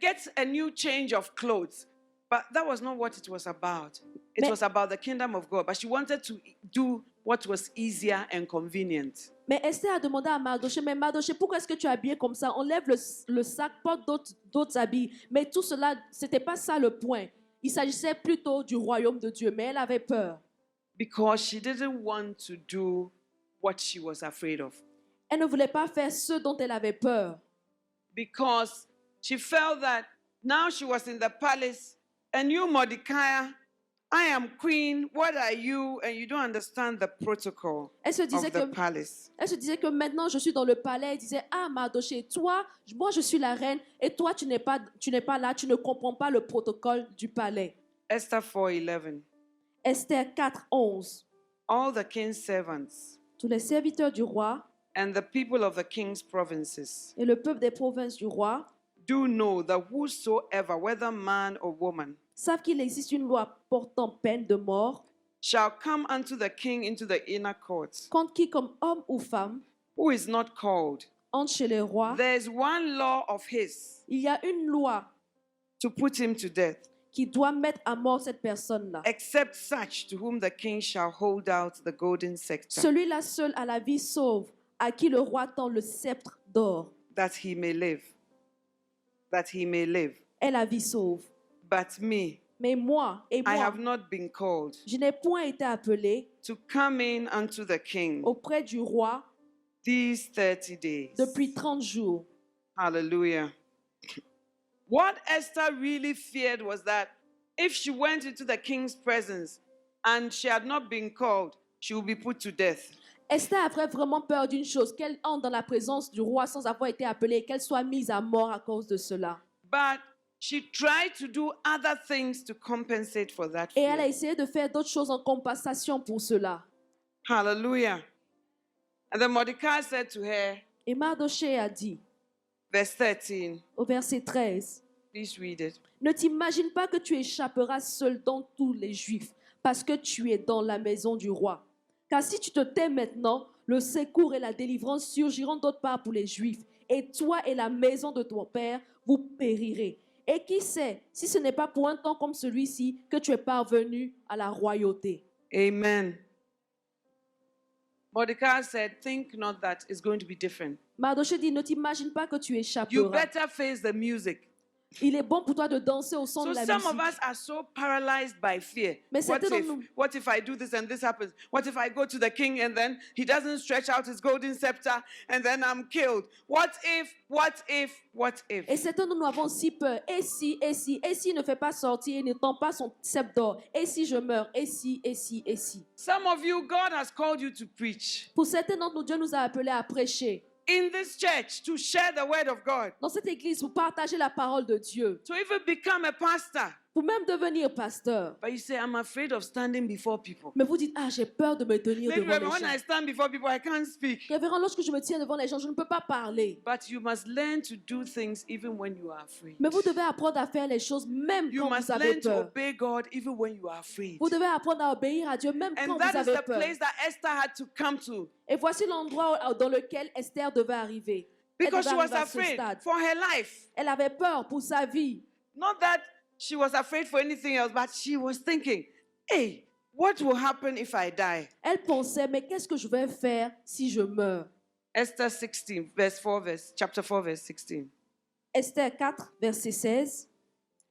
Get a new change of clothes. But that was not what it was about. It
Mais-
was about the kingdom of God. But she wanted to do what was easier and convenient.
Mais Esther a demandé à Mardochée, mais Mardochée, pourquoi est-ce que tu es habillé comme ça? Enlève le sac, porte d'autres habits. Mais tout cela, ce n'était pas ça le point. Il s'agissait plutôt du royaume de Dieu, mais elle avait peur.
Because she didn't want to do what she was afraid of.
Elle ne voulait pas faire ce dont elle avait peur.
Because she felt that now she was in the palace and you, Mordecai, I am queen, what are you? And you don't understand the protocol
Elle se disait
of the
que
palace.
Elle se disait que maintenant je suis dans le palais. Elle disait, ah Mardochée, toi, moi je suis la reine et toi tu n'es pas là, tu ne comprends pas le protocole du palais.
Esther 4:11.
Esther 4, 11.
All the king's servants
Tous les serviteurs du roi
and the people of the king's provinces
et le peuple des provinces du roi
do know that whosoever, whether man or woman,
savent qu'il existe une loi portant peine de mort
shall come unto the king into the inner court,
Quand qui, comme homme ou femme,
who is not called,
entre chez les rois,
there is one law of his
il y a une loi
to put him to death,
qui doit mettre à mort cette personne-là.
except such to whom the king shall hold out the golden scepter,
Celui-là seul a la vie sauve, à qui le roi tend le sceptre d'or.
that he may live. That he may live.
Est la vie sauve.
But me,
Mais moi, et
I
moi,
have not been called
je n'ai point été appelé
to come in unto the king
auprès du roi
these 30 days.
depuis 30 jours.
Hallelujah. What Esther really feared was that if she went into the king's presence and she had not been called, she would be put to death.
Esther avait vraiment peur d'une chose, qu'elle entre dans la présence du roi sans avoir été appelée et qu'elle soit mise à mort à cause de cela.
But she tried to do other things to compensate for that
Et elle a
fear.
essayé de faire d'autres choses en compensation pour cela.
Hallelujah. And then Mordecai said to her,
Et Mardochée a dit,
verse 13,
au verset 13,
please read it.
ne t'imagine pas que tu échapperas seul dans tous les Juifs, parce que tu es dans la maison du roi. Car si tu te tais maintenant, le secours et la délivrance surgiront d'autre part pour les Juifs, et toi et la maison de ton père, vous périrez. Et qui sait, si ce n'est pas pour un temps comme celui-ci que tu es parvenu à la royauté.
Amen. Mordecai said, think not that it's going to be different.
Mardochée dit, ne t'imagine pas que tu
You
échapperas.
better face the music.
Il est bon pour toi de danser au son
So
de la
some of
musique.
us are so paralyzed by fear.
Mais
What
certains
if,
d'entre nous-
what if I do this and this happens? What if I go to the king and then he doesn't stretch out his golden scepter and then I'm killed? What if, what if, what if?
Et certains de nous avons si peur. Et s'il ne fait pas sortir, il ne tend pas son sceptre d'or. Et si je meurs, et si.
Some of you, God has called you to preach
Pour certains d'entre nous, Dieu nous a appelés à prêcher.
in this church, to share the word of God,
Dans cette église, pour partager la parole de Dieu.
to even become a pastor.
Pour même devenir pasteur.
But you say, I'm afraid of standing before people.
Mais vous dites, ah, j'ai peur de me tenir
Maybe
devant les
when I
gens.
stand before people, I can't speak.
Révérend, lorsque je me tiens devant les gens, je ne peux pas parler.
But you must learn to do things even when you are afraid.
Mais vous devez apprendre à faire les choses même
You
quand
must
vous avez
learn to
peur.
obey God even when you are afraid.
Vous devez apprendre à obéir à Dieu même quand
And
vous
that is
avez
the
peur.
place that Esther had to come to
Et voici l'endroit dans lequel Esther devait arriver. Elle
because
devait
she was
arriver à ce
afraid
stade.
for her life.
Elle avait peur pour sa vie.
Not that she was afraid for anything else, but she was thinking, hey, what will happen if I die?
Elle pensait, mais qu'est-ce que je vais faire si je meurs?
Esther 16, chapter 4, verse 16.
Esther 4, verset 16.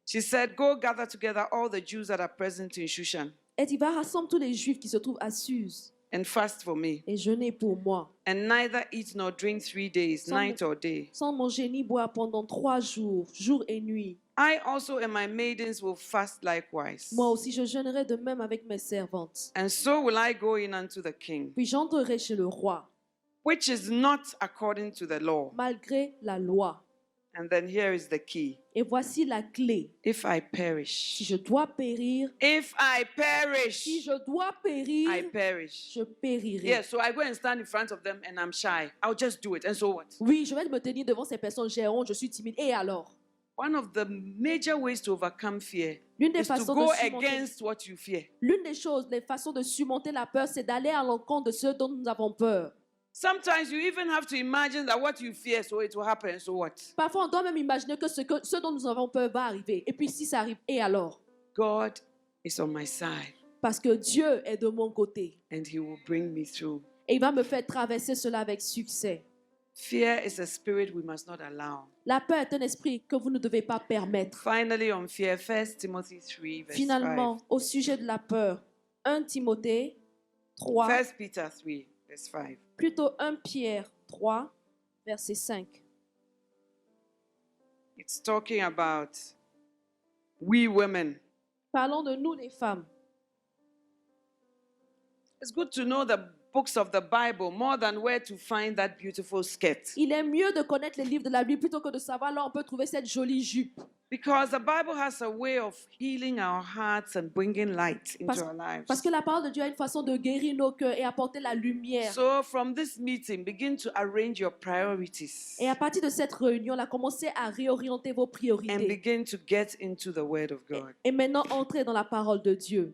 She said, go gather together all the Jews that are present in Shushan
Elle dit, va rassembler tous les Juifs qui se trouvent à Suse
and fast for me,
et jeûner pour moi,
and neither eat nor drink 3 days,
Some-
night or day.
sans manger ni boire pendant 3 jours, jour et nuit.
I also and my maidens will fast likewise.
Moi aussi, je jeûnerai de même avec mes servantes.
And so will I go in unto the king,
Puis j'entrerai chez le roi,
which is not according to the law.
malgré la loi.
And then here is the key.
Et voici la clé.
If I
Si
perish,
je dois périr,
if I perish,
si je dois périr,
I perish.
je périrai.
Yeah, so I go and stand in front of them and I'm shy. I'll just do it. And so what?
Oui, je vais me tenir devant ces personnes, j'ai honte, je suis timide. Et alors?
One of the major ways to overcome fear
L'une des
is to
façons
go
de surmonter,
against what you fear.
l'une des choses, les façons de surmonter la peur, c'est d'aller à l'encontre de ceux dont nous avons peur.
Sometimes you even have to imagine that what you fear, so it will happen. And so what?
Parfois, on doit même imaginer que ce dont nous avons peur va arriver. Et puis si ça arrive, et alors?
God is on my side
Parce que Dieu est de mon côté.
and He will bring me through.
Et il va me faire traverser cela avec succès.
Fear is a spirit we must not allow.
La peur est un esprit que vous ne devez pas permettre.
Finally, on fear, 1 Timothy 3, verse
Finalement, au sujet de la peur, 1 Timothée 3,
5. 1 Peter 3, verse 5.
plutôt 1 Pierre 3, verset 5.
It's talking about we women.
Parlons de nous les femmes.
It's good to know the books of the Bible more than where to find that beautiful skirt.
Il est mieux de connaître les livres de la Bible plutôt que de savoir là où on peut trouver cette jolie jupe.
Because the Bible has a way of healing our hearts and bringing light into
Parce,
our lives.
parce que la parole de Dieu a une façon de guérir nos cœurs et apporter la lumière.
So from this meeting, begin to arrange your priorities
Et à partir de cette réunion, là, commencez à réorienter vos
and
priorités.
begin to get into the Word of God.
Et maintenant, entrez dans la parole de Dieu.